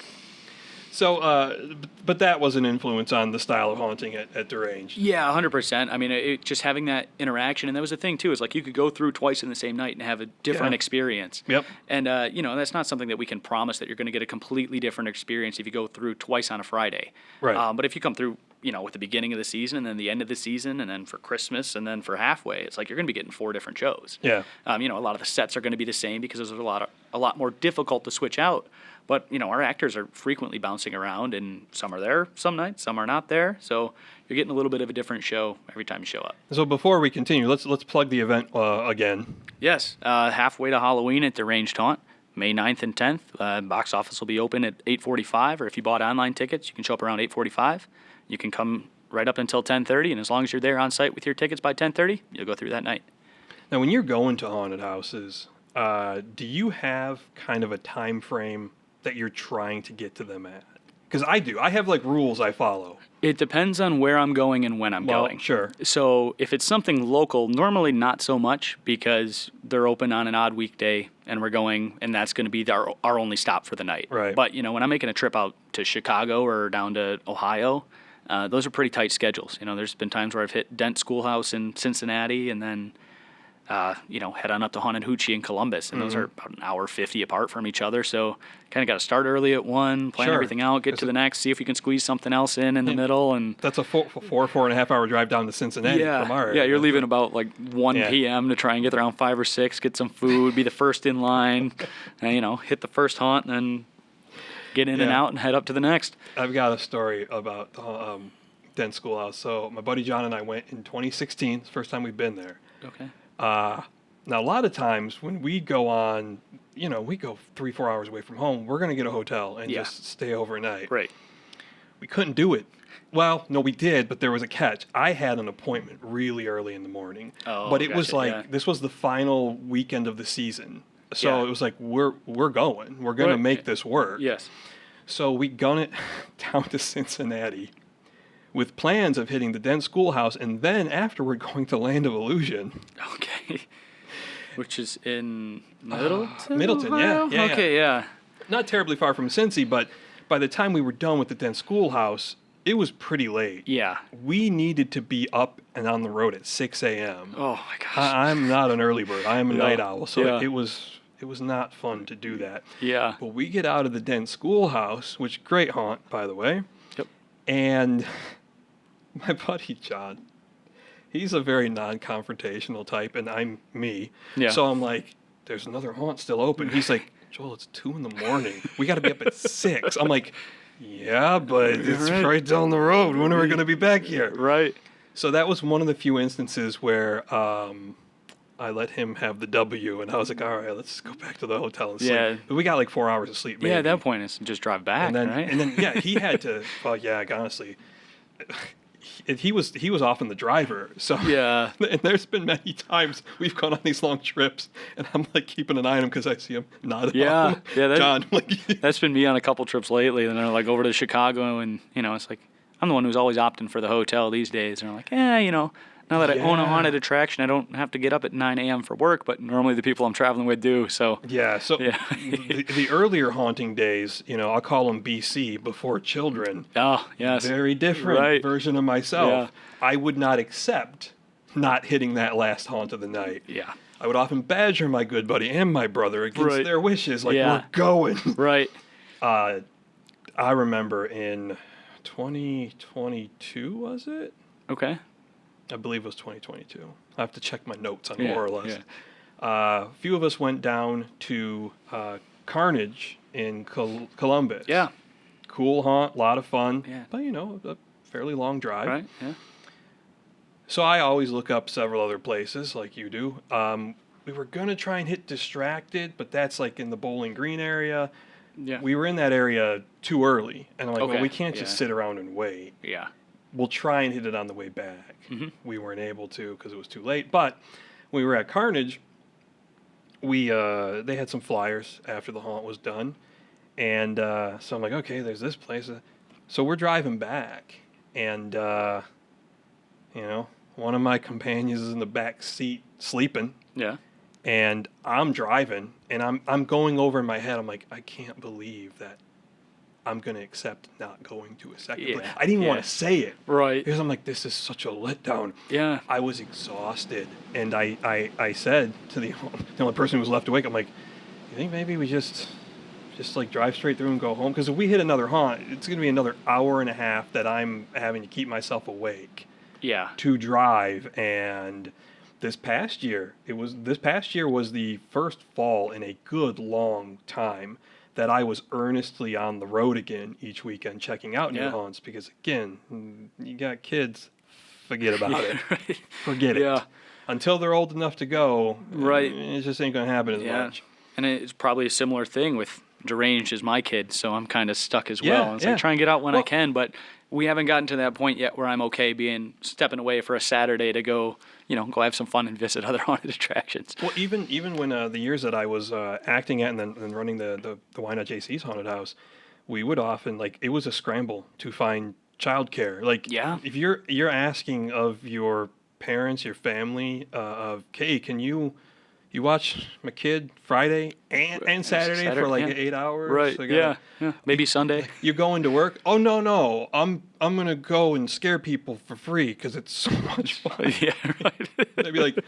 So, but that was an influence on the style of haunting at Deranged. Yeah, 100%. I mean, just having that interaction, and that was the thing too. Is like you could go through twice in the same night and have a different experience. Yep. And that's not something that we can promise that you're going to get a completely different experience if you go through twice on a Friday. Right. But if you come through with the beginning of the season and then the end of the season and then for Christmas and then for halfway, it's like you're going to be getting 4 different shows. Yeah. A lot of the sets are going to be the same because there's a lot more difficult to switch out. But, our actors are frequently bouncing around, and some are there some nights, some are not there. So you're getting a little bit of a different show every time you show up. So before we continue, let's plug the event again. Yes, halfway to Halloween at Deranged Haunt, May 9th and 10th. Box office will be open at 8:45, or if you bought online tickets, you can show up around 8:45. You can come right up until 10:30, and as long as you're there on site with your tickets by 10:30, you'll go through that night. Now, when you're going to haunted houses, do you have kind of a time frame that you're trying to get to them at? Because I do. I have rules I follow. It depends on where I'm going and when I'm going. Sure. So if it's something local, normally not so much because they're open on an odd weekday and we're going, and that's going to be our only stop for the night. Right. But, when I'm making a trip out to Chicago or down to Ohio, those are pretty tight schedules. There's been times where I've hit Dent Schoolhouse in Cincinnati and then head on up to Haunted Hoochie in Columbus, and those are about an hour 50 apart from each other. So kind of got to start early at one, plan everything out, get to the next, see if we can squeeze something else in the middle. And that's a 4.5 hour drive down to Cincinnati from our area. Yeah, you're leaving about 1 p.m. to try and get there around 5 or 6, get some food, be the first in line, and, hit the first haunt, and then get in and out and head up to the next. I've got a story about the Dent Schoolhouse. So my buddy John and I went in 2016. It's the first time we've been there. Okay. Now, a lot of times when we go on, we go 3-4 hours away from home, we're going to get a hotel and just stay overnight. Right. We couldn't do it. Well, no, we did, but there was a catch. I had an appointment really early in the morning. Oh, but it was gotcha, this was the final weekend of the season. So it was we're going. We're going to make this work. Yes. So we gun it down to Cincinnati with plans of hitting the Dent Schoolhouse and then afterward going to Land of Illusion. Okay. Which is in Middleton? Middleton, Ohio? yeah. Okay, yeah. Not terribly far from Cincy, but by the time we were done with the Dent Schoolhouse, it was pretty late. Yeah. We needed to be up and on the road at 6 a.m. Oh, my gosh. I'm not an early bird. I am a night owl, so Yeah. it was not fun to do that. Yeah. But we get out of the Dent Schoolhouse, which great haunt, by the way. Yep. And my buddy John, he's a very non-confrontational type, and I'm me. Yeah. So I'm like, there's another haunt still open. He's like, Joel, it's 2 a.m. We got to be up at 6. I'm like, yeah, but it's right down the road. When are we going to be back here? Right. So that was one of the few instances where I let him have the W, and I was like, all right, let's go back to the hotel and sleep. Yeah. But we got 4 hours of sleep, maybe. Yeah, at that point, it's just drive back, And then, right? and then he had to, honestly, he was often the driver. So Yeah. And there's been many times we've gone on these long trips, and I'm keeping an eye on him because I see him nodding. Yeah. off. Yeah, John, that's been me on a couple trips lately. And they're over to Chicago, and, it's like, I'm the one who's always opting for the hotel these days. And I'm like, now that I own a haunted attraction, I don't have to get up at 9 a.m. for work, but normally the people I'm traveling with do. So yeah. So the earlier haunting days, I'll call them BC, before children. Oh, yes. Very different version of myself. Yeah. I would not accept not hitting that last haunt of the night. Yeah. I would often badger my good buddy and my brother against their wishes. We're going. Right. I remember in 2022, was it? Okay. I believe it was 2022. I have to check my notes on Yeah, Horrorlust. A few of us went down to Carnage in Columbus. Yeah. Cool haunt, a lot of fun. Yeah. But, a fairly long drive. Right, yeah. So I always look up several other places like you do. We were going to try and hit Distracted, but that's in the Bowling Green area. Yeah. We were in that area too early. And I'm like, Okay, well, we can't just sit around and wait. Yeah. We'll try and hit it on the way back. Mm-hmm. We weren't able to because it was too late. But when we were at Carnage, they had some flyers after the haunt was done. And so I'm like, okay, there's this place. So we're driving back. And, one of my companions is in the back seat sleeping. Yeah. And I'm driving. And I'm going over in my head. I'm like, I can't believe that I'm going to accept not going to a second place. I didn't even want to say it. Right. Because I'm like, this is such a letdown. Yeah. I was exhausted. And I said to the only person who was left awake, I'm like, you think maybe we just Just like drive straight through and go home. Because if we hit another haunt, it's going to be another hour and a half that I'm having to keep myself awake Yeah. to drive. And this past year was the first fall in a good long time that I was earnestly on the road again each weekend checking out new haunts. Because again, you got kids, forget about it. Right. Forget it. Until they're old enough to go, Right. it just ain't going to happen as much. And it's probably a similar thing with Deranged is my kid, so I'm kind of stuck as well. It's like try and get out when I can, but we haven't gotten to that point yet where I'm okay stepping away for a Saturday to go have some fun and visit other haunted attractions. Well, even when the years that I was acting at and then running the Why Not JC's haunted house, we would often it was a scramble to find childcare. If you're asking of your parents, your family, hey, can you watch my kid Friday and Saturday for 8 hours? Right. Maybe Sunday. You're going to work? Oh no. I'm gonna go and scare people for free because it's so much fun. Yeah, right. They'd be like,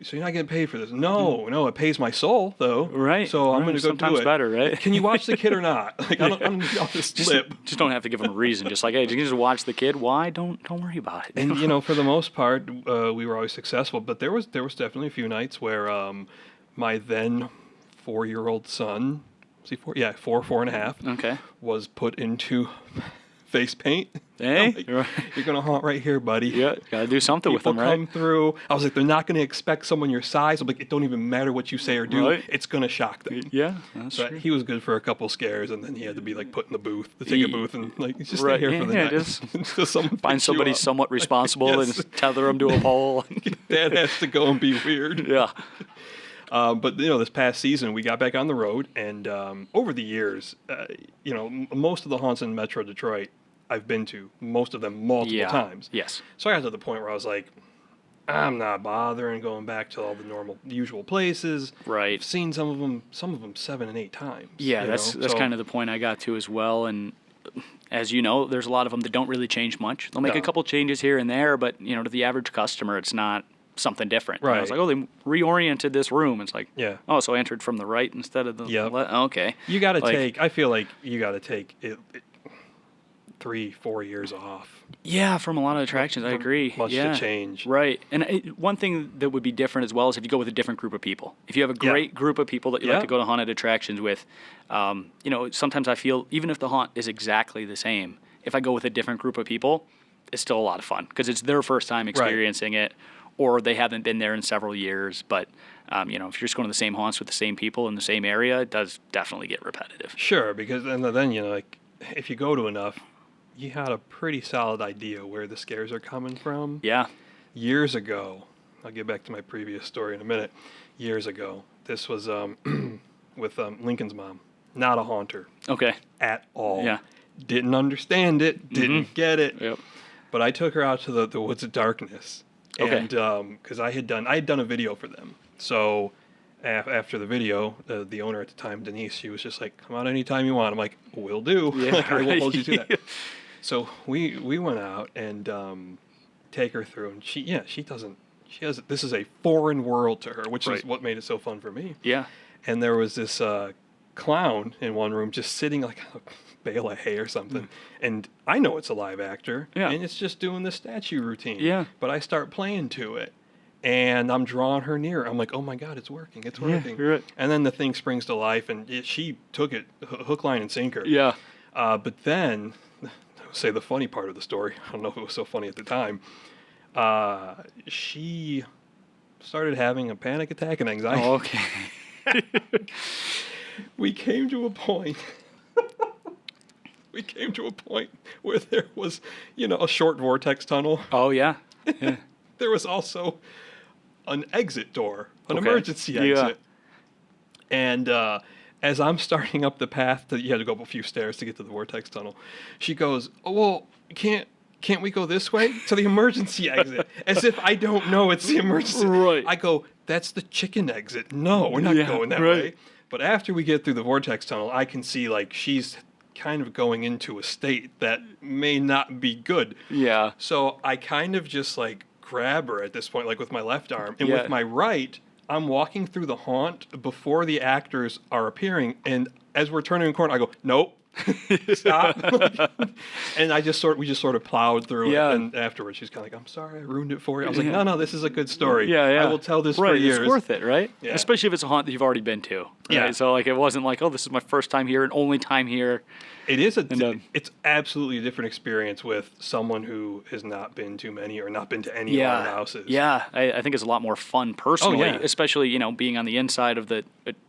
so you're not getting paid for this? No, it pays my soul though. Right. So I'm gonna go sometimes do it. Better, right? Can you watch the kid or not? I don't need all this slip. Just don't have to give them a reason. Just like, hey, you can just watch the kid. Why? Don't worry about it. And for the most part, we were always successful. But there was definitely a few nights where my then 4-year-old son, was he 4? Yeah, 4.5. Okay. Was put into face paint. Hey, you're gonna haunt right here, buddy. Yeah, gotta do something with them, right? People come through. I was like, they're not gonna expect someone your size. I'm like, it don't even matter what you say or do. Right. It's gonna shock them. Yeah, that's true. He was good for a couple scares, and then he had to be put in the booth, the ticket booth, and just stay here for the night. Just someone find somebody somewhat responsible and tether them to a pole. Dad has to go and be weird. Yeah. But this past season we got back on the road, and over the years, most of the haunts in Metro Detroit I've been to, most of them multiple times. Yes. So I got to the point where I was like, I'm not bothering going back to all the usual places. Right. I've seen some of them 7 and 8 times. Yeah, that's kind of the point I got to as well. And as you know, there's a lot of them that don't really change much. They'll make a couple changes here and there, but to the average customer, it's not something different. Right. And I was like, oh, they reoriented this room. It's like, oh, so I entered from the right instead of the left. Okay. You got to I feel like you got to take it 3-4 years off. Yeah, from a lot of attractions, I agree. Much to change. Right. And one thing that would be different as well is if you go with a different group of people. If you have a great group of people that you like to go to haunted attractions with, sometimes I feel even if the haunt is exactly the same, if I go with a different group of people, it's still a lot of fun because it's their first time experiencing it, or they haven't been there in several years. But, if you're just going to the same haunts with the same people in the same area, it does definitely get repetitive. Sure, because then if you go to enough, you had a pretty solid idea where the scares are coming from. Yeah. Years ago, I'll get back to my previous story in a minute. Years ago, this was with Lincoln's mom. Not a haunter. Okay. At all. Yeah. Didn't understand it. Didn't get it. Yep. But I took her out to the Woods of Darkness. Okay. And because I had done a video for them. So after the video, the owner at the time, Denise, she was just like, "Come out anytime you want." I'm like, "Will do." Yeah, I will hold you to that. So we went out and take her through, and she has this is a foreign world to her, which is what made it so fun for me. Yeah. And there was this clown in one room just sitting like a bale of hay or something, and I know it's a live actor, and it's just doing the statue routine. Yeah. But I start playing to it, and I'm drawing her near. I'm like, "Oh my God, it's working! It's working!" Yeah, right. And then the thing springs to life, and she took it hook, line, and sinker. Yeah. But then, say the funny part of the story. I don't know if it was so funny at the time. She started having a panic attack and anxiety. Oh, okay. We came to a point. Where there was, a short vortex tunnel. Oh, yeah. There was also an exit door, an emergency exit. And as I'm starting up the path, you had to go up a few stairs to get to the vortex tunnel. She goes, "Oh, well, can't we go this way to the emergency exit?" As if I don't know it's the emergency. Right. I go, "That's the chicken exit. No, we're not going that way." But after we get through the vortex tunnel, I can see she's kind of going into a state that may not be good. Yeah. So I kind of just grab her at this point, with my left arm, and with my right, I'm walking through the haunt before the actors are appearing, and as we're turning the corner, I go, nope. Stop. And we just sort of plowed through it. And afterwards, she's kind of like, I'm sorry, I ruined it for you. I was like, no, this is a good story. I will tell this for years. It's worth it, right? Yeah. Especially if it's a haunt that you've already been to. Right? Yeah. So like, it wasn't like, oh, this is my first time here and only time here. It is it's absolutely a different experience with someone who has not been to many or not been to any haunted houses. Yeah, I think it's a lot more fun personally, Oh, yeah. especially, being on the inside of the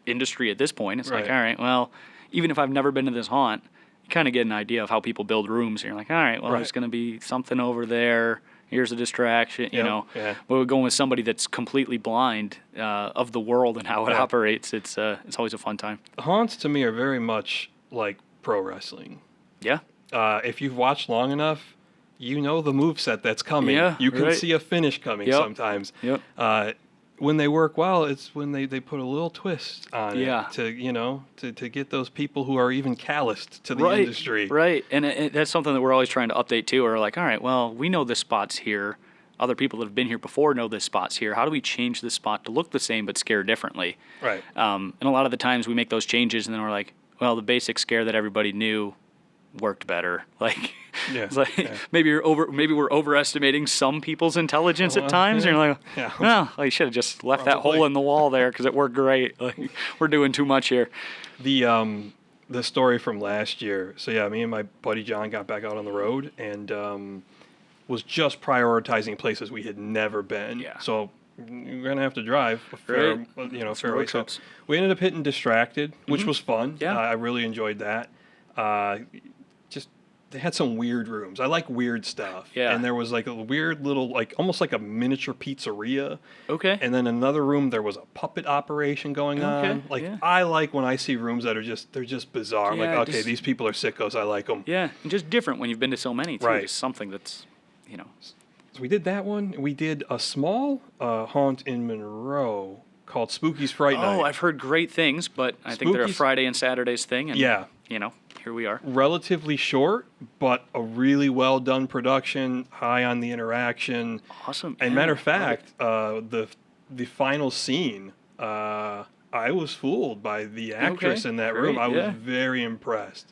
industry at this point. It's like, all right, well, even if I've never been to this haunt, you kind of get an idea of how people build rooms. And you're like, all right, well, there's going to be something over there. Here's a distraction, you know. Yeah. But we're going with somebody that's completely blind of the world and how it operates. It's always a fun time. Haunts to me are very much like pro wrestling. Yeah. If you've watched long enough, you know the moveset that's coming. Yeah, you can see a finish coming sometimes. Yep. When they work well, it's when they put a little twist on it to get those people who are even calloused to the industry. Right, and that's something that we're always trying to update too. We're like, all right, well, we know this spot's here. Other people that have been here before know this spot's here. How do we change this spot to look the same but scare differently? Right. And a lot of the times we make those changes and then we're like, well, the basic scare that everybody knew worked better. Like, it's like maybe we're overestimating some people's intelligence at times. And you're like, well, you should have just left that hole in the wall there because it worked great. Like, we're doing too much here. The story from last year. So yeah, me and my buddy John got back out on the road and was just prioritizing places we had never been. Yeah. So we're gonna have to drive a fair way. So we ended up hitting Distracted, which was fun. Yeah. I really enjoyed that. They had some weird rooms. I like weird stuff. Yeah. And there was like a weird little, like almost like a miniature pizzeria. Okay. And then another room, there was a puppet operation going on. Like I like when I see rooms that are they're just bizarre. Yeah, like, okay, these people are sickos. I like them. Yeah, and just different when you've been to so many too. Right. Just something that's, So we did that one. We did a small haunt in Monroe called Spooky's Fright Night. Oh, I've heard great things, but I think they're a Friday and Saturdays thing. And, here we are. Relatively short, but a really well done production, high on the interaction. Awesome. And matter of fact, the final scene, I was fooled by the actress in that room. I was very impressed.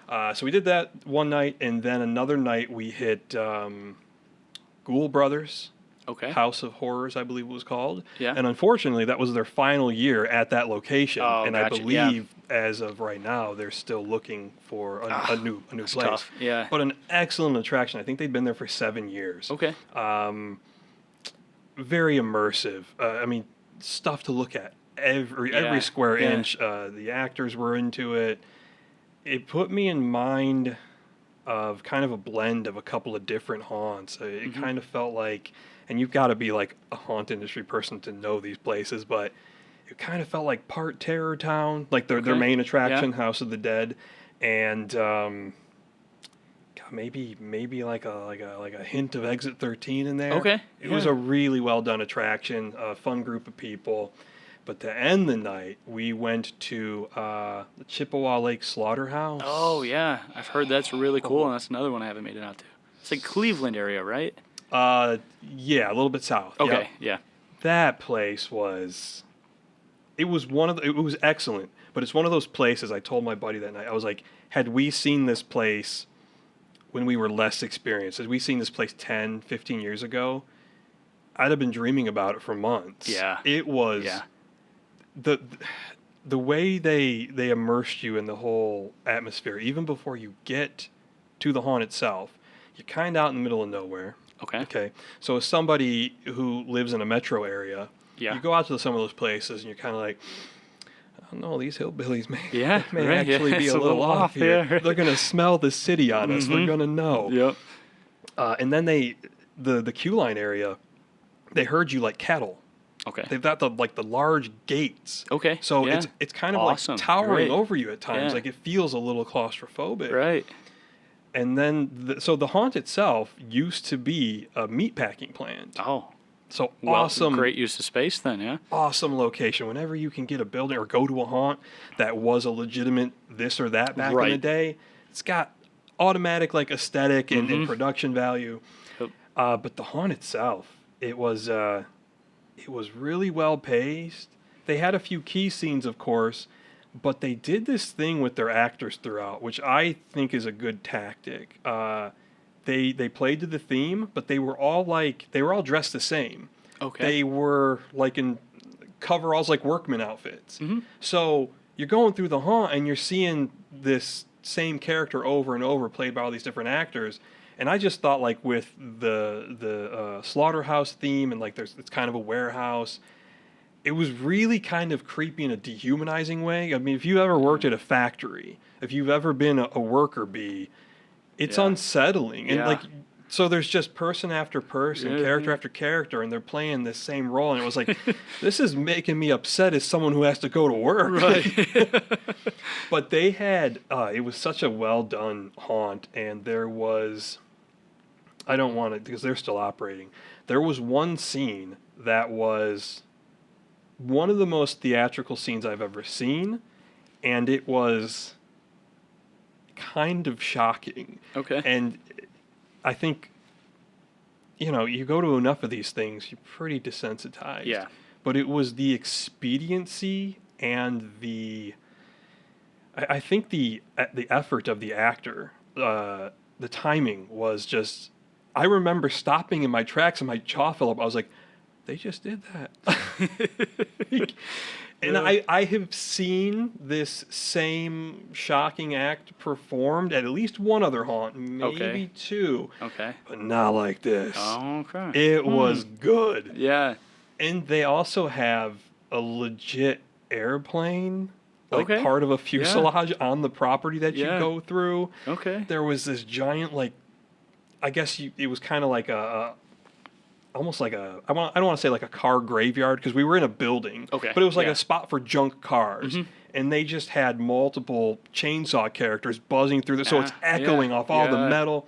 So we did that one night, and then another night we hit Ghoul Brothers. Okay. House of Horrors, I believe it was called. Yeah. And unfortunately, that was their final year at that location. Oh, and gotcha. I believe, as of right now, they're still looking for a new place. Tough. Yeah. But an excellent attraction. I think they've been there for 7 years. Okay. Very immersive. I mean, stuff to look at every square inch. The actors were into it. It put me in mind of kind of a blend of a couple of different haunts. It kind of felt like, and you've got to be like a haunt industry person to know these places, but it kind of felt like part Terror Town, like their main attraction, House of the Dead, and maybe like a hint of Exit 13 in there. Okay. It was a really well done attraction, a fun group of people. But to end the night, we went to the Chippewa Lake Slaughterhouse. Oh, yeah. I've heard that's really cool, and that's another one I haven't made it out to. It's like Cleveland area, right? Yeah, a little bit south. Okay, yeah. That place was... It was excellent, but it's one of those places, I told my buddy that night, I was like, had we seen this place when we were less experienced, had we seen this place 10, 15 years ago, I'd have been dreaming about it for months. Yeah. It was... Yeah. The way they immersed you in the whole atmosphere, even before you get to the haunt itself, you're kind of out in the middle of nowhere. Okay. So as somebody who lives in a metro area, you go out to some of those places and you're kind of like, I don't know, these hillbillies may actually be a little off here. Yeah. They're going to smell the city on us. They're going to know. Yep. And then the queue line area, they herd you like cattle. Okay. They've got the large gates. Okay. So it's kind of awesome. like towering over you at times. Like it feels a little claustrophobic. Right. And then so the haunt itself used to be a meatpacking plant. Oh. So awesome. Great use of space then, yeah. Awesome location. Whenever you can get a building or go to a haunt that was a legitimate this or that back in the day, it's got automatic like aesthetic and production value. Yep. But the haunt itself, it was It was really well paced. They had a few key scenes, of course, but they did this thing with their actors throughout, which I think is a good tactic. They played to the theme, but they were all dressed the same. Okay. They were like in coveralls, like workman outfits. Mm-hmm. So you're going through the haunt and you're seeing this same character over and over, played by all these different actors. And I just thought, like, with the slaughterhouse theme, and like it's kind of a warehouse, it was really kind of creepy in a dehumanizing way. I mean, if you ever worked at a factory, if you've ever been a worker bee, it's unsettling. And like, so there's just person after person, character after character, and they're playing this same role. And it was like, this is making me upset as someone who has to go to work. Right. But they had, it was such a well done haunt, and there was, I don't want it because they're still operating. There was one scene that was one of the most theatrical scenes I've ever seen, and it was kind of shocking. Okay. And I think, you go to enough of these things, you're pretty desensitized. Yeah. But it was the expediency and I think the effort of the actor, the timing was just, I remember stopping in my tracks and my jaw fell up. I was like, they just did that. And I have seen this same shocking act performed at least one other haunt, maybe two. Okay. But not like this. Oh, okay. It was good. Yeah. And they also have a legit airplane, like Okay. part of a fuselage on the property that you go through. Okay. There was this giant, like, I guess it was kind of like almost like I don't want to say like a car graveyard because we were in a building. Okay. But it was like a spot for junk cars. Mm-hmm. And they just had multiple chainsaw characters buzzing through so it's echoing off all the metal.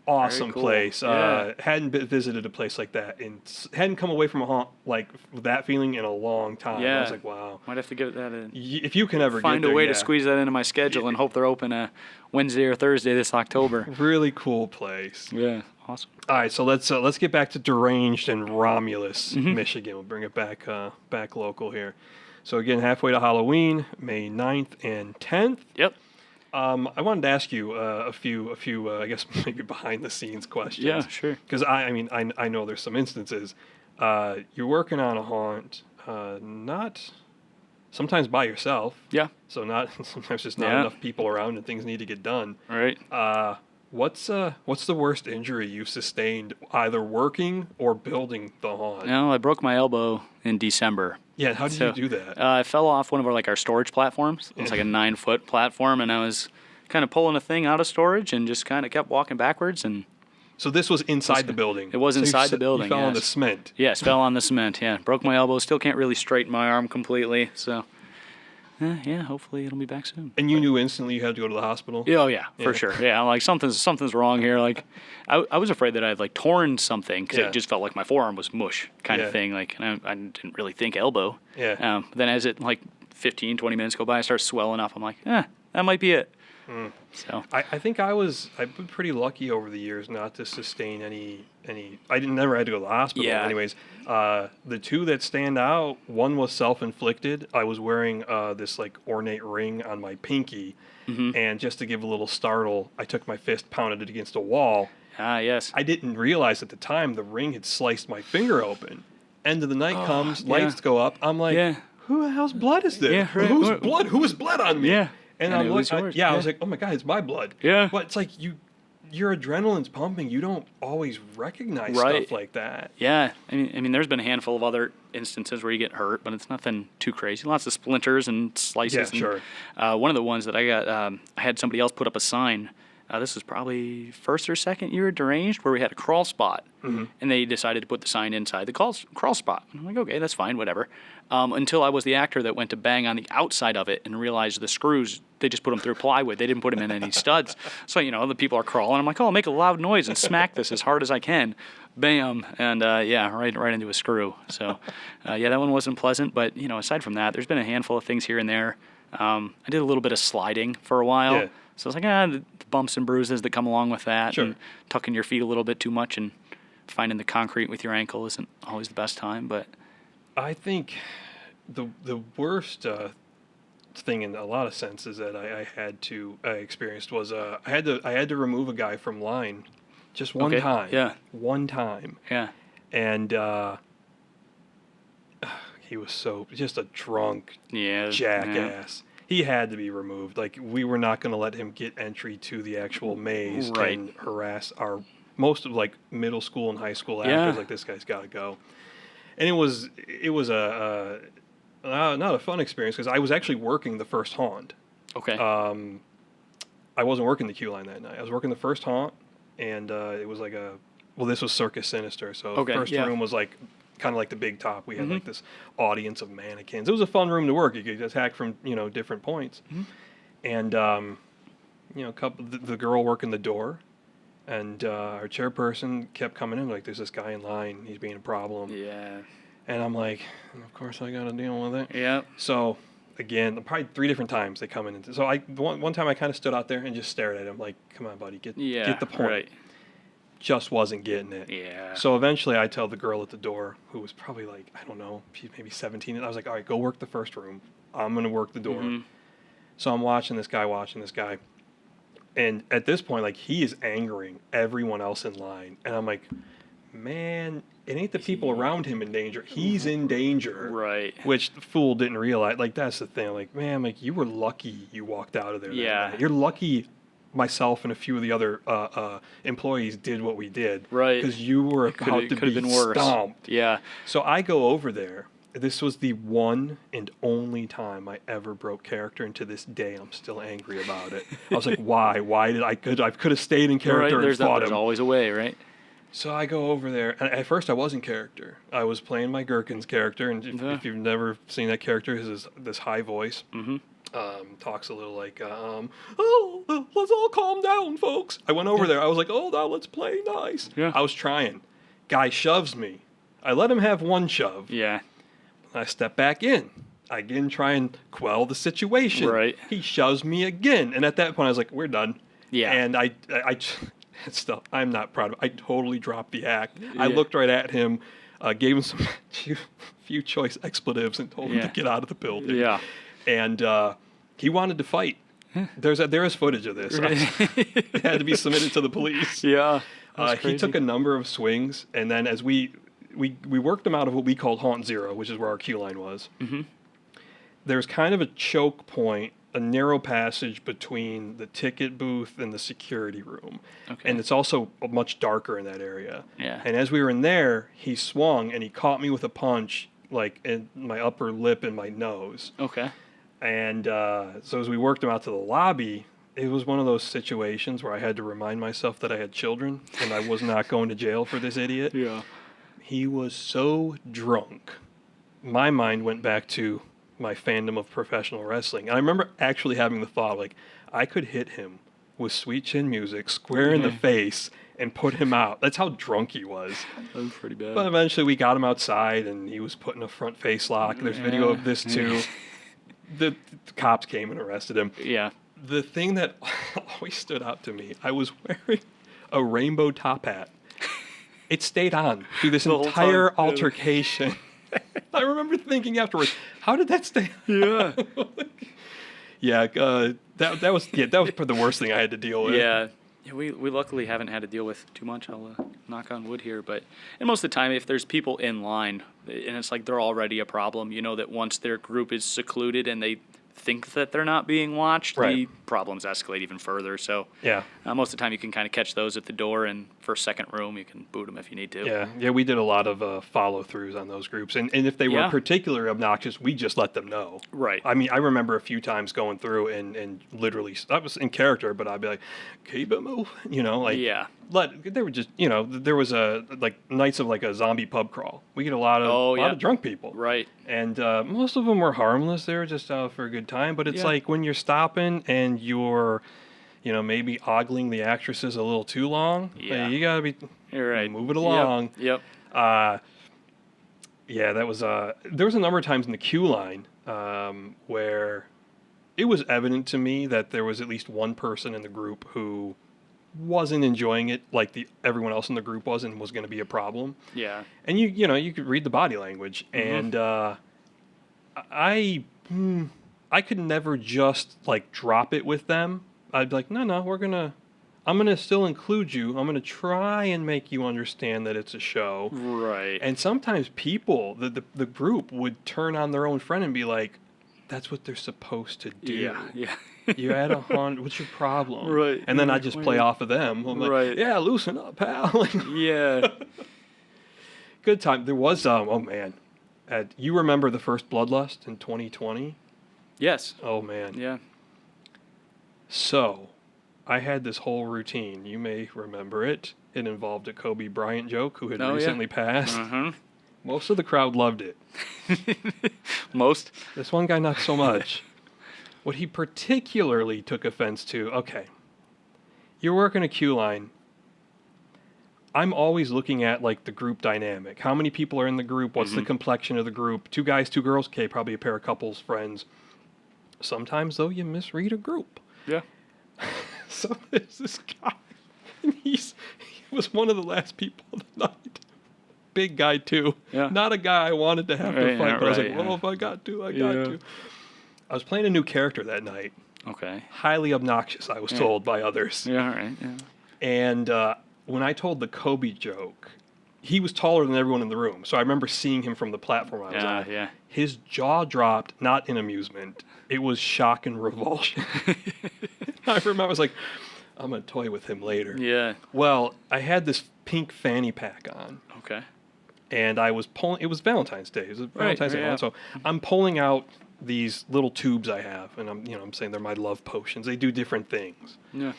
Awesome cool. place. Yeah. Hadn't visited a place like that and hadn't come away from a haunt like with that feeling in a long time. Yeah. I was like, wow. Might have to give that a If you can ever find get there, a way to squeeze that into my schedule and hope they're open Wednesday or Thursday this October. Really cool place. Yeah. Awesome. All right, so let's get back to Deranged and Romulus, Michigan. We'll bring it back local here. So again, halfway to Halloween, May 9th and 10th. Yep. I wanted to ask you a few I guess maybe behind the scenes questions. Yeah, sure. Because I know there's some instances. You're working on a haunt, not sometimes by yourself. Yeah. So sometimes just not enough people around and things need to get done. All right. What's the worst injury you've sustained either working or building the haunt? I broke my elbow in December. Yeah, how did you do that? I fell off one of our storage platforms. It was like a 9-foot platform, and I was kind of pulling a thing out of storage and just kind of kept walking backwards. And so this was inside the building? It was inside the building, You fell on yes. the cement? Yes, fell on the cement, yeah. Broke my elbow, still can't really straighten my arm completely, so... hopefully it'll be back soon. And you knew instantly you had to go to the hospital? Oh, yeah, for sure. Yeah, like something's wrong here. Like, I was afraid that I had torn something because it just felt like my forearm was mush kind of thing. Like, and I didn't really think elbow. Yeah. Then as it 15, 20 minutes go by, I start swelling up. I'm like, that might be it. So I think I've been pretty lucky over the years not to sustain any. I never had to go to the hospital. Yeah. Anyways, the two that stand out, one was self-inflicted. I was wearing this ornate ring on my pinky, and just to give a little startle, I took my fist, pounded it against a wall. Ah, yes. I didn't realize at the time the ring had sliced my finger open. End of the night comes, lights go up. I'm like, who the hell's blood is this? Yeah, right. Whose blood? Who has blood on me? Yeah. And And I'm it was yours. I was like, oh my God, it's my blood. Yeah. But it's like your adrenaline's pumping. You don't always recognize Right. stuff like that. Yeah, I mean, there's been a handful of other instances where you get hurt, but it's nothing too crazy. Lots of splinters and slices. Yeah, sure. One of the ones that I got, I had somebody else put up a sign. This was probably first or second year at Deranged, where we had a crawl spot, and they decided to put the sign inside the crawl spot. And I'm like, okay, that's fine, whatever. Until I was the actor that went to bang on the outside of it and realized the screws, they just put them through plywood. They didn't put them in any studs. So, the people are crawling. I'm like, oh, I'll make a loud noise and smack this as hard as I can. Bam. And, right into a screw. So, that one wasn't pleasant. But, aside from that, there's been a handful of things here and there. I did a little bit of sliding for a while. Yeah. So I was like, the bumps and bruises that come along with that. Sure. And tucking your feet a little bit too much and finding the concrete with your ankle isn't always the best time. But, I think the worst thing in a lot of senses that I experienced was I had to remove a guy from line just one Okay. time. Yeah. One time. Yeah. And he was just a drunk Yeah. jackass. He had to be removed. Like, we were not going to let him get entry to the actual maze Right. and harass our most of like middle school and high school Yeah. actors. Like, this guy's got to go. And it was not a fun experience because I was actually working the first haunt. Okay. I wasn't working the queue line that night. I was working the first haunt, and it was like this was Circus Sinister, so Okay, the first yeah. room was like kind of like the big top. We had like this audience of mannequins. It was a fun room to work. You could attack from different points, and the girl working the door, and our chairperson kept coming in like, there's this guy in line. He's being a problem. Yeah. And I'm like, of course I got to deal with it. Yeah. So, again, probably 3 different times they come in. So one time I kind of stood out there and just stared at him like, come on, buddy, get the point. Right. Just wasn't getting it. Yeah. So eventually I tell the girl at the door, who was probably like, I don't know, maybe 17. And I was like, all right, go work the first room. I'm going to work the door. So I'm watching this guy. And at this point, like, he is angering everyone else in line. And I'm like, man, it ain't the people around him in danger. He's in danger. Right. Which the fool didn't realize. Like, that's the thing. Like, man, like, you were lucky you walked out of there. Yeah. That night. You're lucky myself and a few of the other employees did what we did. Right. Because you were about to be been worse. stomped. Yeah. So I go over there. This was the one and only time I ever broke character, and to this day I'm still angry about it. I was like, why? Why did I could have stayed in character and fought there's him. always a way, right? So I go over there, and at first I was in character. I was playing my Gherkin's character, and if you've never seen that character, his this high voice. Talks a little like, let's all calm down, folks. I went over there. I was like, now let's play nice. Yeah. I was trying. Guy shoves me. I let him have one shove. Yeah. I step back in. I again try and quell the situation. Right. He shoves me again. And at that point, I was like, we're done. Yeah. And I still, I'm not proud of it. I totally dropped the act. I Yeah. looked right at him, gave him some few choice expletives, and told him Yeah. to get out of the building. Yeah. And he wanted to fight. There is footage of this. It had to be submitted to the police. Yeah. He took a number of swings, and then as we worked him out of what we called Haunt Zero, which is where our queue line was. There's kind of a choke point, a narrow passage between the ticket booth and the security room. Okay. And it's also much darker in that area. Yeah. And as we were in there, he swung and he caught me with a punch, like in my upper lip and my nose. Okay. And so as we worked him out to the lobby, it was one of those situations where I had to remind myself that I had children and I was not going to jail for this idiot. Yeah. He was so drunk. My mind went back to my fandom of professional wrestling. And I remember actually having the thought, like, I could hit him with Sweet Chin Music square in the face and put him out. That's how drunk he was. That was pretty bad. But eventually we got him outside and he was put in a front face lock. There's video of this too. The cops came and arrested him. Yeah. The thing that always stood out to me, I was wearing a rainbow top hat. It stayed on through this The whole entire time. altercation. I remember thinking afterwards, how did that stay on? Yeah. That was the worst thing I had to deal with. Yeah. Yeah, we luckily haven't had to deal with too much. I'll knock on wood here, and most of the time, if there's people in line, and it's like they're already a problem, you know that once their group is secluded and they think that they're not being watched, Right. the problems escalate even further. So Yeah. most of the time, you can kind of catch those at the door, and for second room, you can boot them if you need to. Yeah, we did a lot of follow-throughs on those groups. And if they were Yeah. particularly obnoxious, we just let them know. Right. I mean, I remember a few times going through and literally, that was in character, but I'd be like, keep it moving, like, Yeah. they were just, there was nights of like a zombie pub crawl. We get a lot of drunk people. Right. And most of them were harmless. They were just out for a good time. But it's Yeah. like when you're stopping and you're, maybe ogling the actresses a little too long. Yeah. You got to be You're right. move it along. Yep. Yeah, that was there was a number of times in the queue line where it was evident to me that there was at least one person in the group who wasn't enjoying it like everyone else in the group was and was going to be a problem. Yeah. And you could read the body language, and I could never just like drop it with them. I'd be like, no, I'm gonna still include you. I'm gonna try and make you understand that it's a show. Right. And sometimes people, the group would turn on their own friend and be like, that's what they're supposed to do. Yeah. You're at 100. What's your problem? Right. And then I just play off of them. I'm like, Right. yeah, loosen up, pal. Yeah. Good time. There was, oh man. You remember the first Bloodlust in 2020? Yes. Oh man. Yeah. So, I had this whole routine. You may remember it. It involved a Kobe Bryant joke who had recently passed. Most of the crowd loved it. Most? This one guy, not so much. What he particularly took offense to, okay, you're working a queue line. I'm always looking at, like, the group dynamic. How many people are in the group? What's the complexion of the group? 2 guys, 2 girls? Okay, probably a pair of couples, friends. Sometimes, though, you misread a group. Yeah. So there's this guy, and he was one of the last people of the night. Big guy, too. Yeah. Not a guy I wanted to have to fight, but I was like, well, yeah. if I got to, I got to. I was playing a new character that night. Okay. Highly obnoxious, I was told by others. Yeah, all right. Yeah. And when I told the Kobe joke, he was taller than everyone in the room. So I remember seeing him from the platform I was on. Yeah. His jaw dropped, not in amusement. It was shock and revulsion. I remember I was like, I'm going to toy with him later. Yeah. Well, I had this pink fanny pack on. Okay. And I was pulling, it was Valentine's Day. It was a Valentine's Day yeah. month. So I'm pulling out these little tubes I have. And I'm saying they're my love potions. They do different things. Yeah.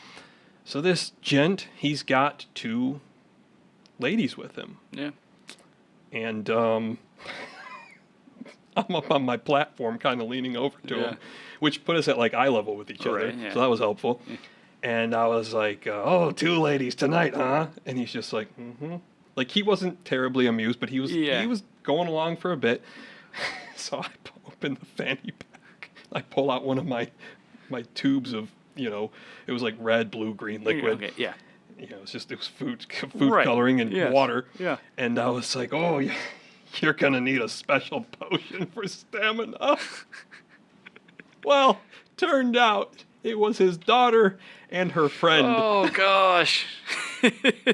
So this gent, he's got 2 ladies with him. Yeah. And I'm up on my platform kind of leaning over to him, which put us at like eye level with each other. Yeah. So that was helpful. Yeah. And I was like, oh, 2 ladies tonight, huh? And he's just like, Like he wasn't terribly amused, but he was going along for a bit. So I open the fanny pack. I pull out one of my tubes of, it was like red, blue, green liquid. Okay, yeah. It was food coloring and water. Yeah. And I was like, oh, you're going to need a special potion for stamina. Well, turned out it was his daughter and her friend. Oh, gosh.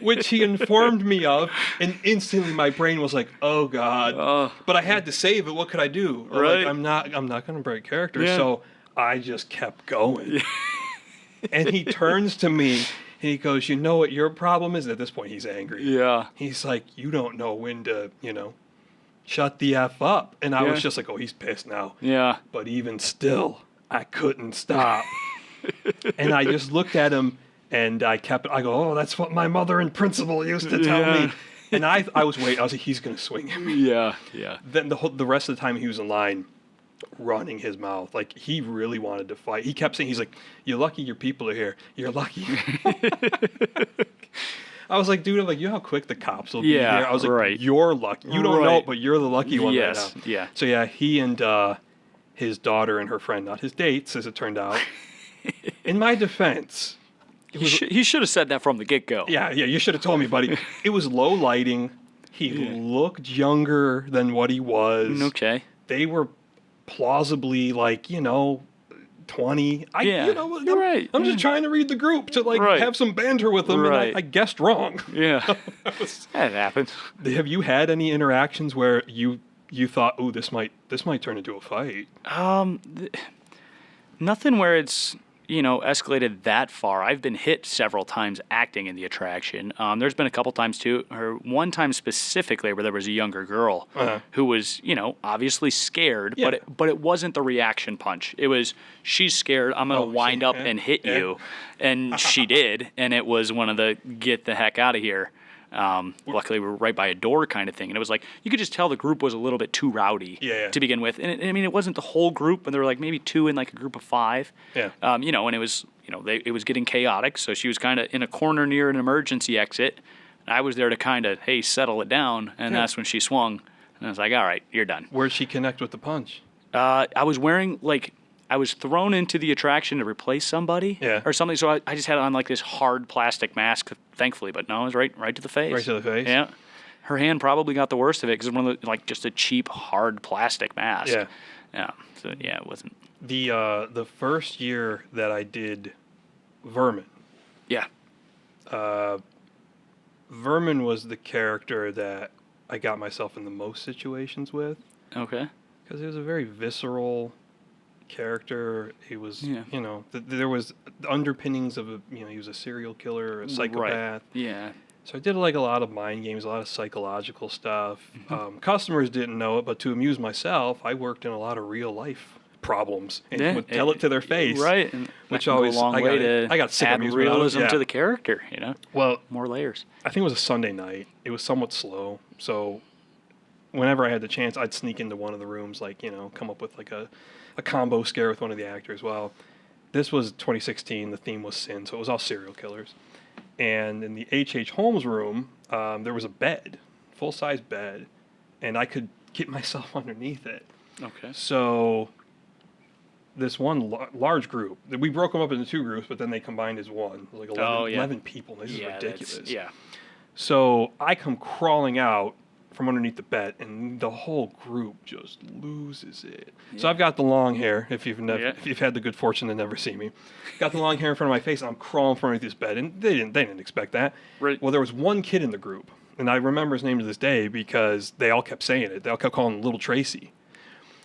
Which he informed me of, and instantly my brain was like, "Oh God!" But I had to save it. What could I do? Right. Like, I'm not going to break character, Yeah. so I just kept going. And he turns to me and he goes, "You know what your problem is?" At this point, he's angry. Yeah. He's like, "You don't know when to, shut the F up." And I was just like, "Oh, he's pissed now." Yeah. But even still, I couldn't stop. And I just looked at him. And I go, oh, that's what my mother and principal used to tell me. And I was waiting. I was like, he's going to swing at me. Yeah. Then the rest of the time he was in line, running his mouth. Like, he really wanted to fight. He kept saying, he's like, you're lucky your people are here. You're lucky. I was like, dude, you know how quick the cops will be here? I was like, you're lucky. You don't know it, but you're the lucky one right now. Yeah. So, yeah, he and his daughter and her friend, not his dates, as it turned out. In my defense... He should have said that from the get-go. Yeah, you should have told me, buddy. It was low lighting. He looked younger than what he was. Okay. They were plausibly 20. I'm just trying to read the group to have some banter with them, and I guessed wrong. Yeah. That happens. Have you had any interactions where you thought, "Oh, this might turn into a fight"? Nothing where it's escalated that far. I've been hit several times acting in the attraction. There's been a couple times too, or one time specifically where there was a younger girl who was, obviously scared, but it wasn't the reaction punch. It was, she's scared, I'm going to wind up and hit you. And she did, and it was one of the get the heck out of here. Luckily, we were right by a door kind of thing. And it was like, you could just tell the group was a little bit too rowdy to begin with. And it wasn't the whole group, but there were like maybe 2 in like a group of 5. Yeah. And it was, it was getting chaotic. So she was kind of in a corner near an emergency exit. And I was there to kind of, hey, settle it down. And that's when she swung. And I was like, all right, you're done. Where'd she connect with the punch? I was wearing I was thrown into the attraction to replace somebody or something. So I just had on like this hard plastic mask, thankfully, but no, it was right to the face. Right to the face? Yeah. Her hand probably got the worst of it because it was one of the, like just a cheap, hard plastic mask. Yeah. Yeah. So yeah, it wasn't. The first year that I did Vermin. Yeah. Vermin was the character that I got myself in the most situations with. Okay. Because it was a very visceral character. He was, there was underpinnings of he was a serial killer, a psychopath. Right. Yeah. So I did like a lot of mind games, a lot of psychological stuff. Customers didn't know it, but to amuse myself, I worked in a lot of real life problems and would tell it to their face. Right. And which always, go a long way to I got sick add amusement realism out of it. to the character, Well, more layers. I think it was a Sunday night. It was somewhat slow. So whenever I had the chance, I'd sneak into one of the rooms, like, come up with like a combo scare with one of the actors. Well, this was 2016. The theme was sin, so it was all serial killers. And in the H.H. Holmes room, there was a bed, full-size bed, and I could get myself underneath it. Okay. So this one large group, we broke them up into two groups, but then they combined as one. Like 11 people. This is ridiculous. Yeah. So I come crawling out from underneath the bed, and the whole group just loses it. Yeah. So I've got the long hair. If you've had the good fortune to never see me, got the long hair in front of my face, and I'm crawling from underneath this bed, and they didn't expect that. Right. Well, there was one kid in the group, and I remember his name to this day because they all kept saying it. They all kept calling him Little Tracy.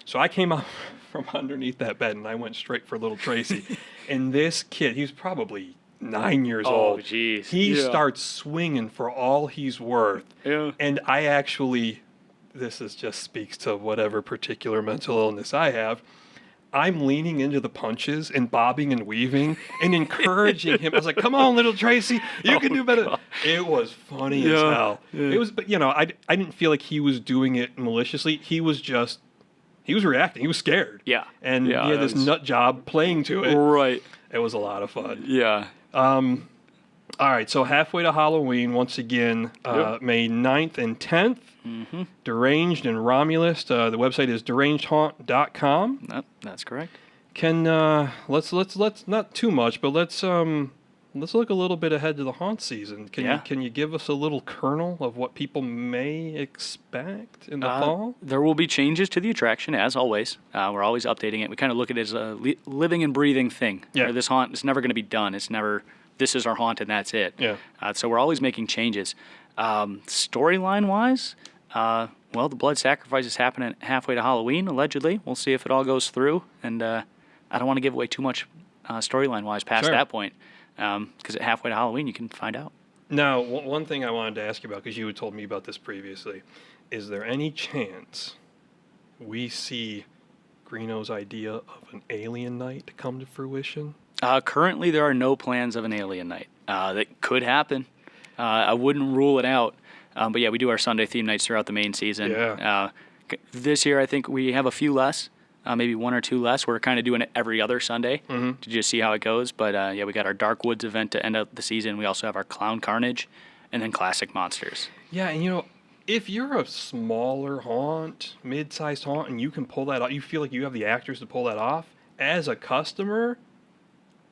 So I came out from underneath that bed, and I went straight for Little Tracy. And this kid, he was probably 9 years old. Oh, jeez. He starts swinging for all he's worth. Yeah. And I actually, just speaks to whatever particular mental illness I have. I'm leaning into the punches and bobbing and weaving and encouraging him. I was like, "Come on, Little Tracy, you can do better." God. It was funny as hell. Yeah. It was, but I didn't feel like he was doing it maliciously. He was reacting. He was scared. Yeah. And he had this nut job playing to it. Right. It was a lot of fun. Yeah. All right, so halfway to Halloween, once again, May 9th and 10th. Mm-hmm. Deranged and Romulus. The website is derangedhaunt.com. That's correct. Let's not too much, but let's look a little bit ahead to the haunt season. Can you give us a little kernel of what people may expect in the fall? There will be changes to the attraction, as always. We're always updating it. We kind of look at it as a living and breathing thing. Yeah. This haunt is never going to be done. It's never, this is our haunt and that's it. Yeah. So we're always making changes. Storyline-wise, the blood sacrifice is happening halfway to Halloween, allegedly. We'll see if it all goes through. And I don't want to give away too much storyline-wise past that point. Because at halfway to Halloween, you can find out. Now, one thing I wanted to ask you about, because you had told me about this previously, is there any chance we see Greeno's idea of an alien night come to fruition? Currently, there are no plans of an alien night. That could happen. I wouldn't rule it out. But yeah, we do our Sunday theme nights throughout the main season. Yeah. This year, I think we have a few less. Maybe one or two less. We're kind of doing it every other Sunday to just see how it goes. But we got our Dark Woods event to end up the season. We also have our Clown Carnage and then Classic Monsters. Yeah, and if you're a smaller haunt, mid-sized haunt, and you can pull that off, you feel like you have the actors to pull that off, as a customer,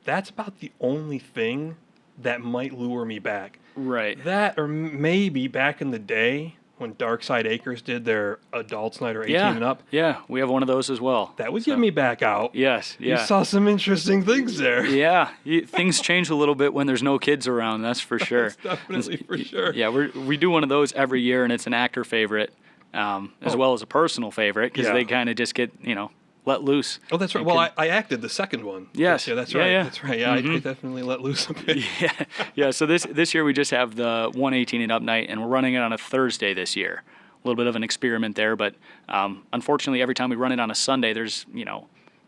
that's about the only thing that might lure me back. Right. That, or maybe back in the day, when Darkside Acres did their adults night or 18 and up. Yeah, we have one of those as well. That would get me back out. Yes, yeah. You saw some interesting things there. Yeah, things change a little bit when there's no kids around, that's for sure. That's definitely for sure. Yeah, we do one of those every year, and it's an actor favorite as well as a personal favorite because they kind of just get, let loose. Oh, that's right. Well, I acted the second one. Yes. Yeah, that's right. Yeah. That's right. Yeah, I definitely let loose a bit. Yeah. So this year we just have the 118 and up night, and we're running it on a Thursday this year. A little bit of an experiment there, but unfortunately, every time we run it on a Sunday, there's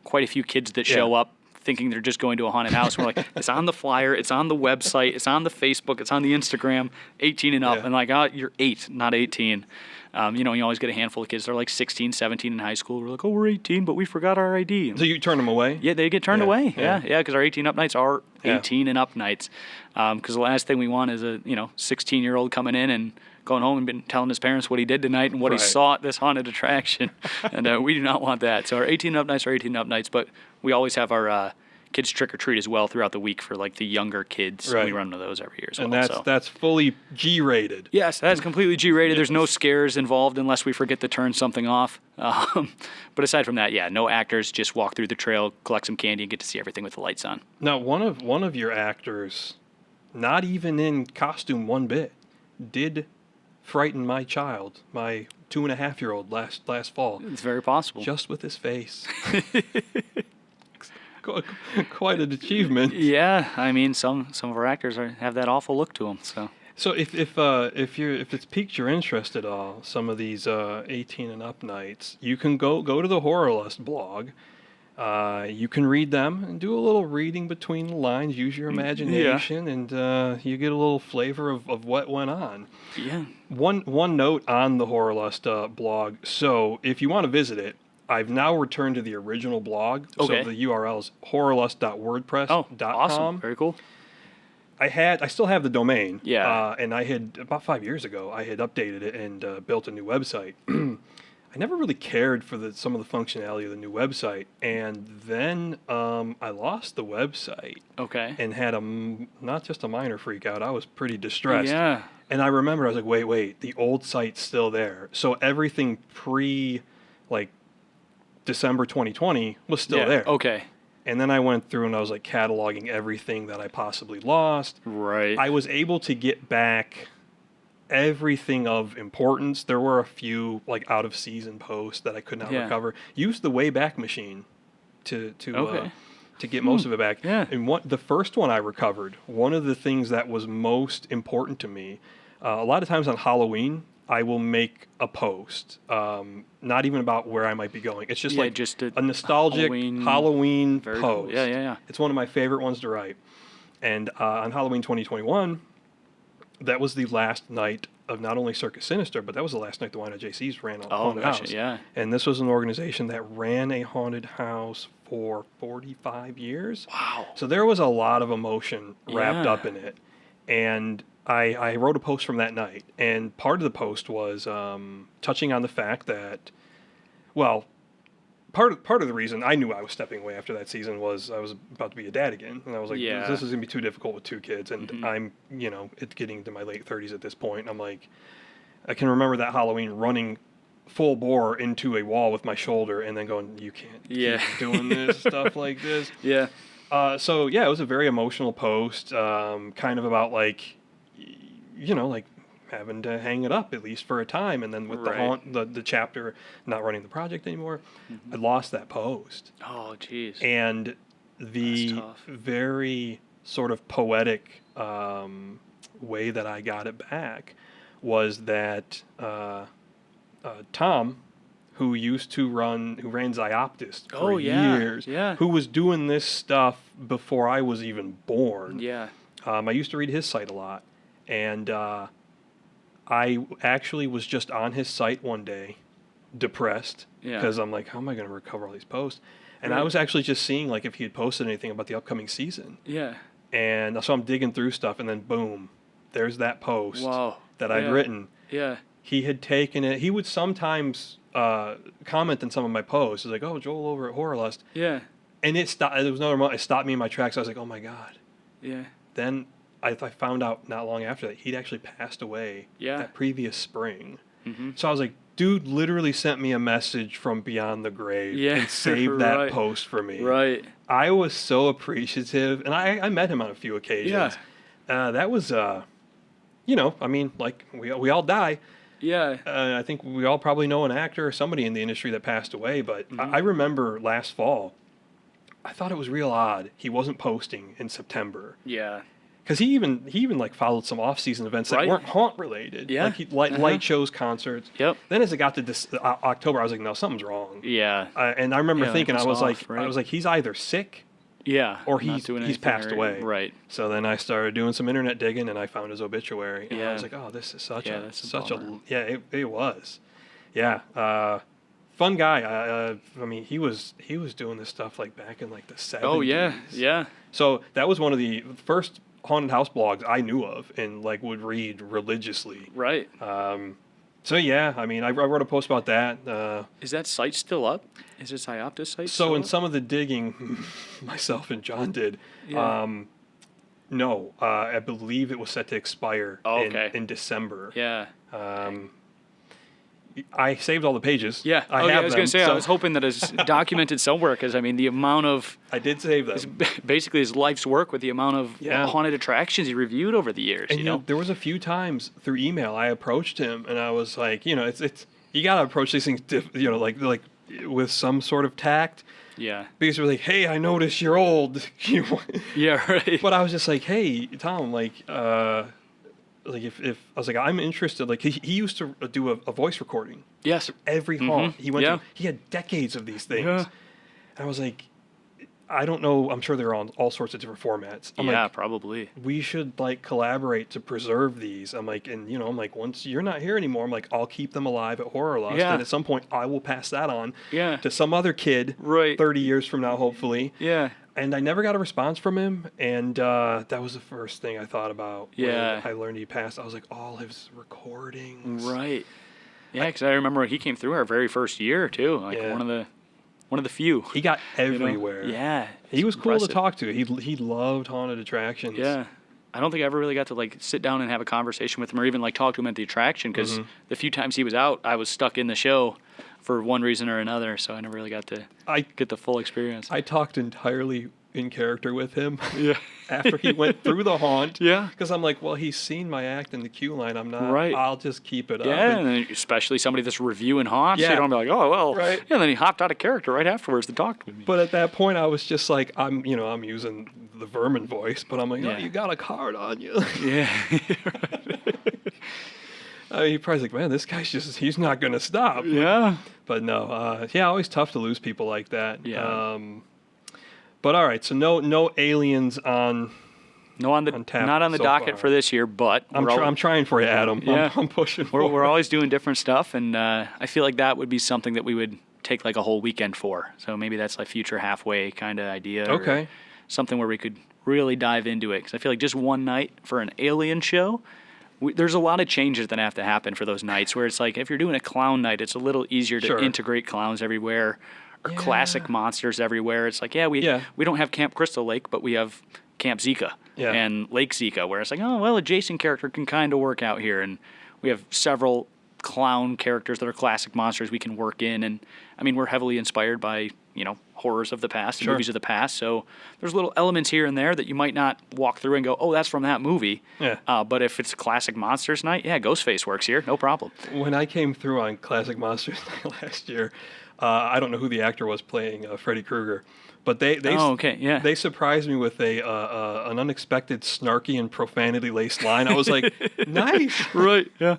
quite a few kids that show up thinking they're just going to a haunted house. We're like, it's on the flyer, it's on the website, it's on the Facebook, it's on the Instagram, 18 and up, and like, you're 8, not 18. You always get a handful of kids. They're like 16, 17 in high school. We're like, we're 18, but we forgot our ID. So you turn them away? Yeah, they get turned away. Yeah, because our 18 up nights are 18 and up nights. Because the last thing we want is a 16-year-old coming in and going home and been telling his parents what he did tonight and what he Right. saw at this haunted attraction. And we do not want that. So our 18 up nights are 18 up nights, but we always have our kids trick or treat as well throughout the week for like the younger kids. Right. We run into those every year as And well. that's fully G-rated. Yes, that's completely G-rated. There's no scares involved unless we forget to turn something off. But aside from that, yeah, no actors. Just walk through the trail, collect some candy, and get to see everything with the lights on. Now, one of your actors, not even in costume one bit, did frighten my child, my 2.5-year-old last fall, It's very possible. just with his face. Quite an achievement. Yeah, I mean, some of our actors have that awful look to them. So if it's piqued your interest at all, some of these 18 and up nights, you can go to the Horrorlust blog. You can read them and do a little reading between the lines. Use your imagination, and you get a little flavor of what went on. Yeah. One note on the Horrorlust blog. So if you want to visit it, I've now returned to the original blog. Okay. So the URL is horrorlust.wordpress.com. Oh, awesome. Very cool. I still have the domain. Yeah. And I had, about 5 years ago, I had updated it and built a new website. I never really cared for some of the functionality of the new website. And then I lost the website Okay. and had not just a minor freak out. I was pretty distressed. Yeah. And I remember I was like, wait, the old site's still there. So everything December 2020 was still there. Okay. And then I went through and I was like cataloging everything that I possibly lost. Right. I was able to get back everything of importance. There were a few like out of season posts that I could not recover. Used the Wayback Machine to get most of it back. Yeah. And the first one I recovered, one of the things that was most important to me, a lot of times on Halloween, I will make a post, not even about where I might be going. It's just just a nostalgic Halloween Very post. cool. Yeah. It's one of my favorite ones to write. And on Halloween 2021, that was the last night of not only Circus Sinister, but that was the last night the Wine JC's ran a haunted house. Yeah. And this was an organization that ran a haunted house for 45 years. Wow. So there was a lot of emotion wrapped Yeah. up in it. And I wrote a post from that night, and part of the post was touching on the fact that, well, part of the reason I knew I was stepping away after that season was I was about to be a dad again, and I was like, Yeah. this is going to be too difficult with 2 kids, and I'm, it's getting into my late 30s at this point, and I'm like, I can remember that Halloween running full bore into a wall with my shoulder and then going, you can't keep doing this, stuff like this. Yeah. So yeah, it was a very emotional post, kind of about like, like having to hang it up at least for a time, and then with the chapter not running the project anymore, I lost that post. Oh, jeez. And the very sort of poetic way that I got it back was that Tom, who ran Zyoptist for years, who was doing this stuff before I was even born. Yeah. I used to read his site a lot, and I actually was just on his site one day, depressed, because I'm like, how am I going to recover all these posts? And I was actually just seeing like if he had posted anything about the upcoming season. Yeah. And so I'm digging through stuff, and then boom, there's that post that I'd written. Yeah. He had taken it. He would sometimes comment on some of my posts. He's like, "Oh, Joel over at Horrorlust." Yeah. And it stopped. There was another moment. It stopped me in my tracks. I was like, "Oh my god." Yeah. Then I found out not long after that he'd actually passed away that previous spring. Mm-hmm. So I was like, dude literally sent me a message from beyond the grave and saved that post for me. Right. I was so appreciative, and I met him on a few occasions. Yeah. That was, I mean, like, we all die. Yeah. I think we all probably know an actor or somebody in the industry that passed away, but I remember last fall, I thought it was real odd he wasn't posting in September. Yeah. Because he even like followed some off-season events that weren't haunt related. Yeah. Like light shows, concerts. Yep. Then as it got to this October, I was like, no, something's wrong. Yeah. And I remember thinking, I was off, like, he's either sick, or he's passed away. Right. So then I started doing some internet digging, and I found his obituary. And I was like, oh, this is such a it was. Yeah. Fun guy. I mean, he was doing this stuff like back in like the 70s. Oh yeah. Yeah. So that was one of the first haunted house blogs I knew of and like would read religiously. Right. So yeah, I mean, I wrote a post about that. Is that site still up? Is this Ioptis site So still in up? some of the digging myself and John did, Yeah. no, I believe it was set to expire in December. Yeah. I saved all the pages. Yeah. I I have was them, going to say, I so was hoping that it's documented somewhere, because, I mean, the amount of, I did save them. basically his life's work with the amount of Yeah. haunted attractions he reviewed over the years, And you know? there was a few times through email I approached him and I was like, it's you got to approach these things, like with some sort of tact. Yeah. Because we're like, hey, I noticed you're old. Yeah, right. But I was just like, hey, Tom, if I was like, I'm interested. Like he used to do a voice recording. Yes. Every haunt he went Yeah. to, he had decades of these things. Yeah. And I was like, I don't know. I'm sure they're on all sorts of different formats. I'm Yeah, like, probably. we should like collaborate to preserve these. I'm like, and I'm like, once you're not here anymore, I'm like, I'll keep them alive at Horrorlust. Yeah. And at some point I will pass that on Yeah. to some other kid Right. 30 years from now, hopefully. Yeah. And I never got a response from him, and that was the first thing I thought about. Yeah. When I learned he passed. I was like, all his recordings. Right. Yeah, because I remember he came through our very first year too. Like Yeah. one of the few. He got you know? everywhere. Yeah. He was cool impressive. to talk to. He loved haunted attractions. Yeah. I don't think I ever really got to like sit down and have a conversation with him, or even like talk to him at the attraction, because the few times he was out, I was stuck in the show for one reason or another, so I never really got to get the full experience. I talked entirely in character with him. Yeah. After he went through the haunt. Yeah. Because I'm like, well, he's seen my act in the queue line. I'm not. Right. I'll just keep it up. Yeah, and then especially somebody that's reviewing haunts, Yeah. you don't be like, oh, well. Right. Yeah, and then he hopped out of character right afterwards to talk with me. But at that point, I was just like, I'm using the vermin voice, but I'm like, Yeah. oh, you got a card on you. Yeah. He probably like, man, this guy's he's not going to stop. Yeah. But no, always tough to lose people like that. Yeah. But all right, so no aliens on. No, on tap not on the so docket far. for this year, but I'm trying for you, Adam. Yeah. I'm pushing. we're always doing different stuff, and I feel like that would be something that we would take like a whole weekend for. So maybe that's like future halfway kind of idea. or Okay. something where we could really dive into it, because I feel like just one night for an alien show, there's a lot of changes that have to happen for those nights, where it's like if you're doing a clown night, it's a little easier to Sure. integrate clowns everywhere or Yeah. classic monsters everywhere. It's like, we don't have Camp Crystal Lake, but we have Camp Zika and Lake Zika, where it's like, oh, well, a Jason character can kind of work out here. And we have several clown characters that are classic monsters we can work in. And, I mean, we're heavily inspired by, horrors of the past and Sure. movies of the past. So there's little elements here and there that you might not walk through and go, oh, that's from that movie. Yeah. But if it's a classic monsters night, Ghostface works here. No problem. When I came through on Classic Monsters Night last year, I don't know who the actor was playing Freddy Krueger, but they surprised me with an unexpected snarky and profanity laced line. I was like, nice. Right, yeah.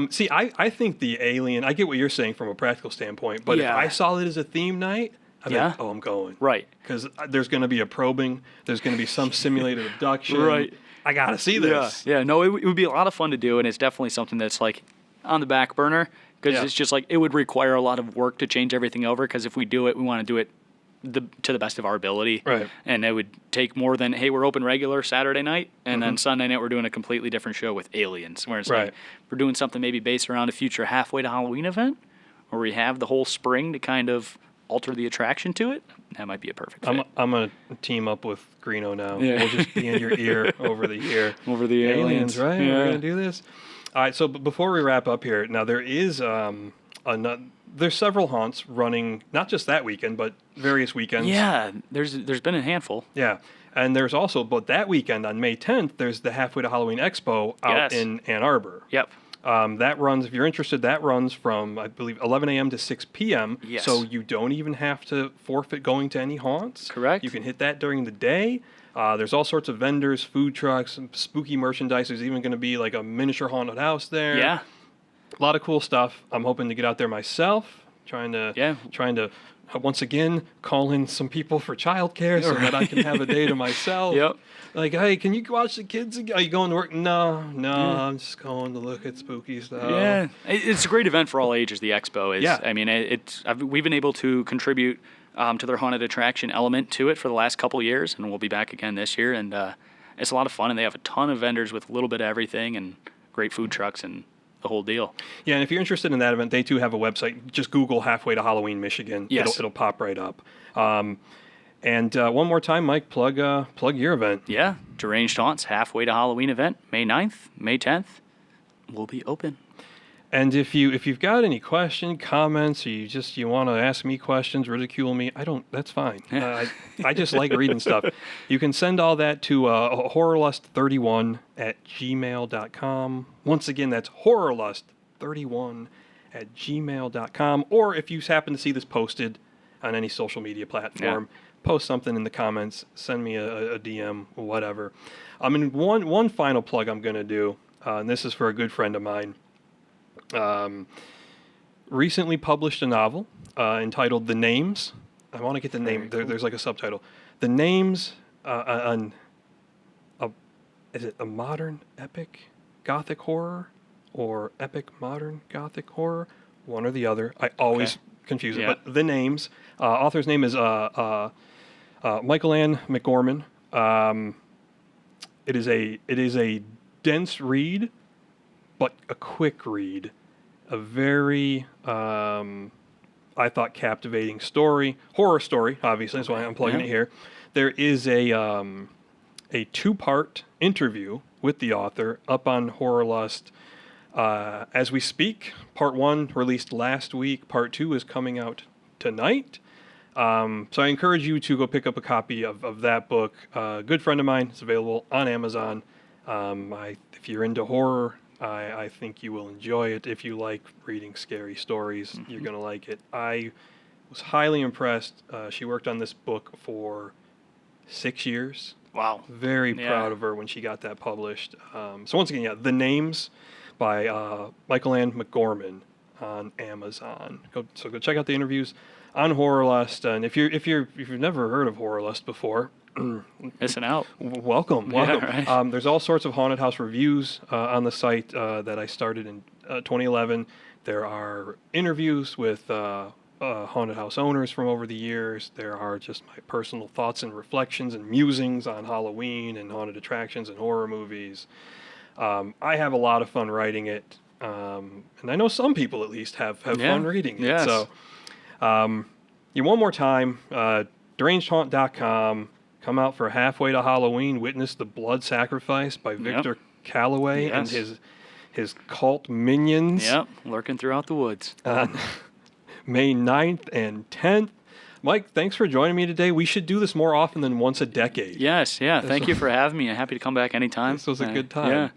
See, I think the alien, I get what you're saying from a practical standpoint, but if Yeah. I saw it as a theme night, I'd be like, Yeah. oh, I'm going. Right. Because there's going to be a probing, there's going to be some simulated abduction. Right. I got to see this. Yeah, no, it would be a lot of fun to do, and it's definitely something that's like on the back burner, because Yeah. it's just like it would require a lot of work to change everything over, because if we do it, we want to do it to the best of our ability. Right. And it would take more than, hey, we're open regular Saturday night, and then Sunday night we're doing a completely different show with aliens, where it's Right. like we're doing something maybe based around a future halfway to Halloween event, where we have the whole spring to kind of alter the attraction to it. That might be a perfect fit. I'm going to team up with Greeno now. Yeah. We'll just be in your ear over the year. Over the aliens, right? yeah. We're going to do this. All right, so before we wrap up here, now there is there's several haunts running, not just that weekend, but various weekends. Yeah, there's been a handful. Yeah. And there's also, but that weekend on May 10th, there's the Halfway to Halloween Expo out Yes. in Ann Arbor. Yep. That runs, if you're interested, that runs from, I believe, 11 a.m. to 6 p.m. Yes. So you don't even have to forfeit going to any haunts. Correct. You can hit that during the day. There's all sorts of vendors, food trucks, spooky merchandise. There's even going to be like a miniature haunted house there. Yeah. A lot of cool stuff. I'm hoping to get out there myself, trying to once again call in some people for childcare so that I can have a day to myself. Yep. Like, hey, can you watch the kids again? Are you going to work? No, I'm just going to look at spooky stuff. Yeah, it's a great event for all ages. The Expo is. Yeah. I mean, we've been able to contribute to their haunted attraction element to it for the last couple years, and we'll be back again this year. And it's a lot of fun, and they have a ton of vendors with a little bit of everything and great food trucks and the whole deal. Yeah, and if you're interested in that event, they too have a website. Just Google Halfway to Halloween, Michigan. Yes. It'll pop right up. And one more time, Mike, plug your event. Yeah, Deranged Haunts Halfway to Halloween event, May 9th, May 10th. We'll be open. And if you've got any question, comments, or you want to ask me questions, ridicule me, that's fine. I just like reading stuff. You can send all that to horrorlust31@gmail.com. Once again, that's horrorlust31@gmail.com. Or if you happen to see this posted on any social media platform, post something in the comments, send me a DM, whatever. And one final plug I'm going to do, and this is for a good friend of mine. Recently published a novel entitled The Names. I want to get the name. There's like a subtitle. The Names, is it a modern epic gothic horror or epic modern gothic horror? One or the other. I always confuse it. But The Names. Author's name is Michael Ann McGorman. It is a dense read, but a quick read. A very, I thought, captivating horror story, obviously, that's why I'm plugging it here. There is a 2-part interview with the author up on Horrorlust as we speak. Part 1 released last week. Part 2 is coming out tonight. So I encourage you to go pick up a copy of that book. Good friend of mine. It's available on Amazon. If you're into horror, I think you will enjoy it. If you like reading scary stories, you're going to like it. I was highly impressed. She worked on this book for 6 years. Wow. Very proud of her when she got that published. So once again, The Names by Michael Ann McGorman on Amazon. Go check out the interviews on Horrorlust. And if you've never heard of Horrorlust before, missing out. Welcome. Yeah, right. There's all sorts of haunted house reviews on the site that I started in 2011. There are interviews with haunted house owners from over the years. There are just my personal thoughts and reflections and musings on Halloween and haunted attractions and horror movies. I have a lot of fun writing it, and I know some people at least have fun reading it. Yes. So, one more time, derangedhaunt.com. Come out for Halfway to Halloween. Witness the blood sacrifice by Victor Calloway and his cult minions. Yep, lurking throughout the woods. On May 9th and 10th. Mike, thanks for joining me today. We should do this more often than once a decade. Yes, yeah. Thank you for having me. I'm happy to come back anytime. This was a good time. Yeah.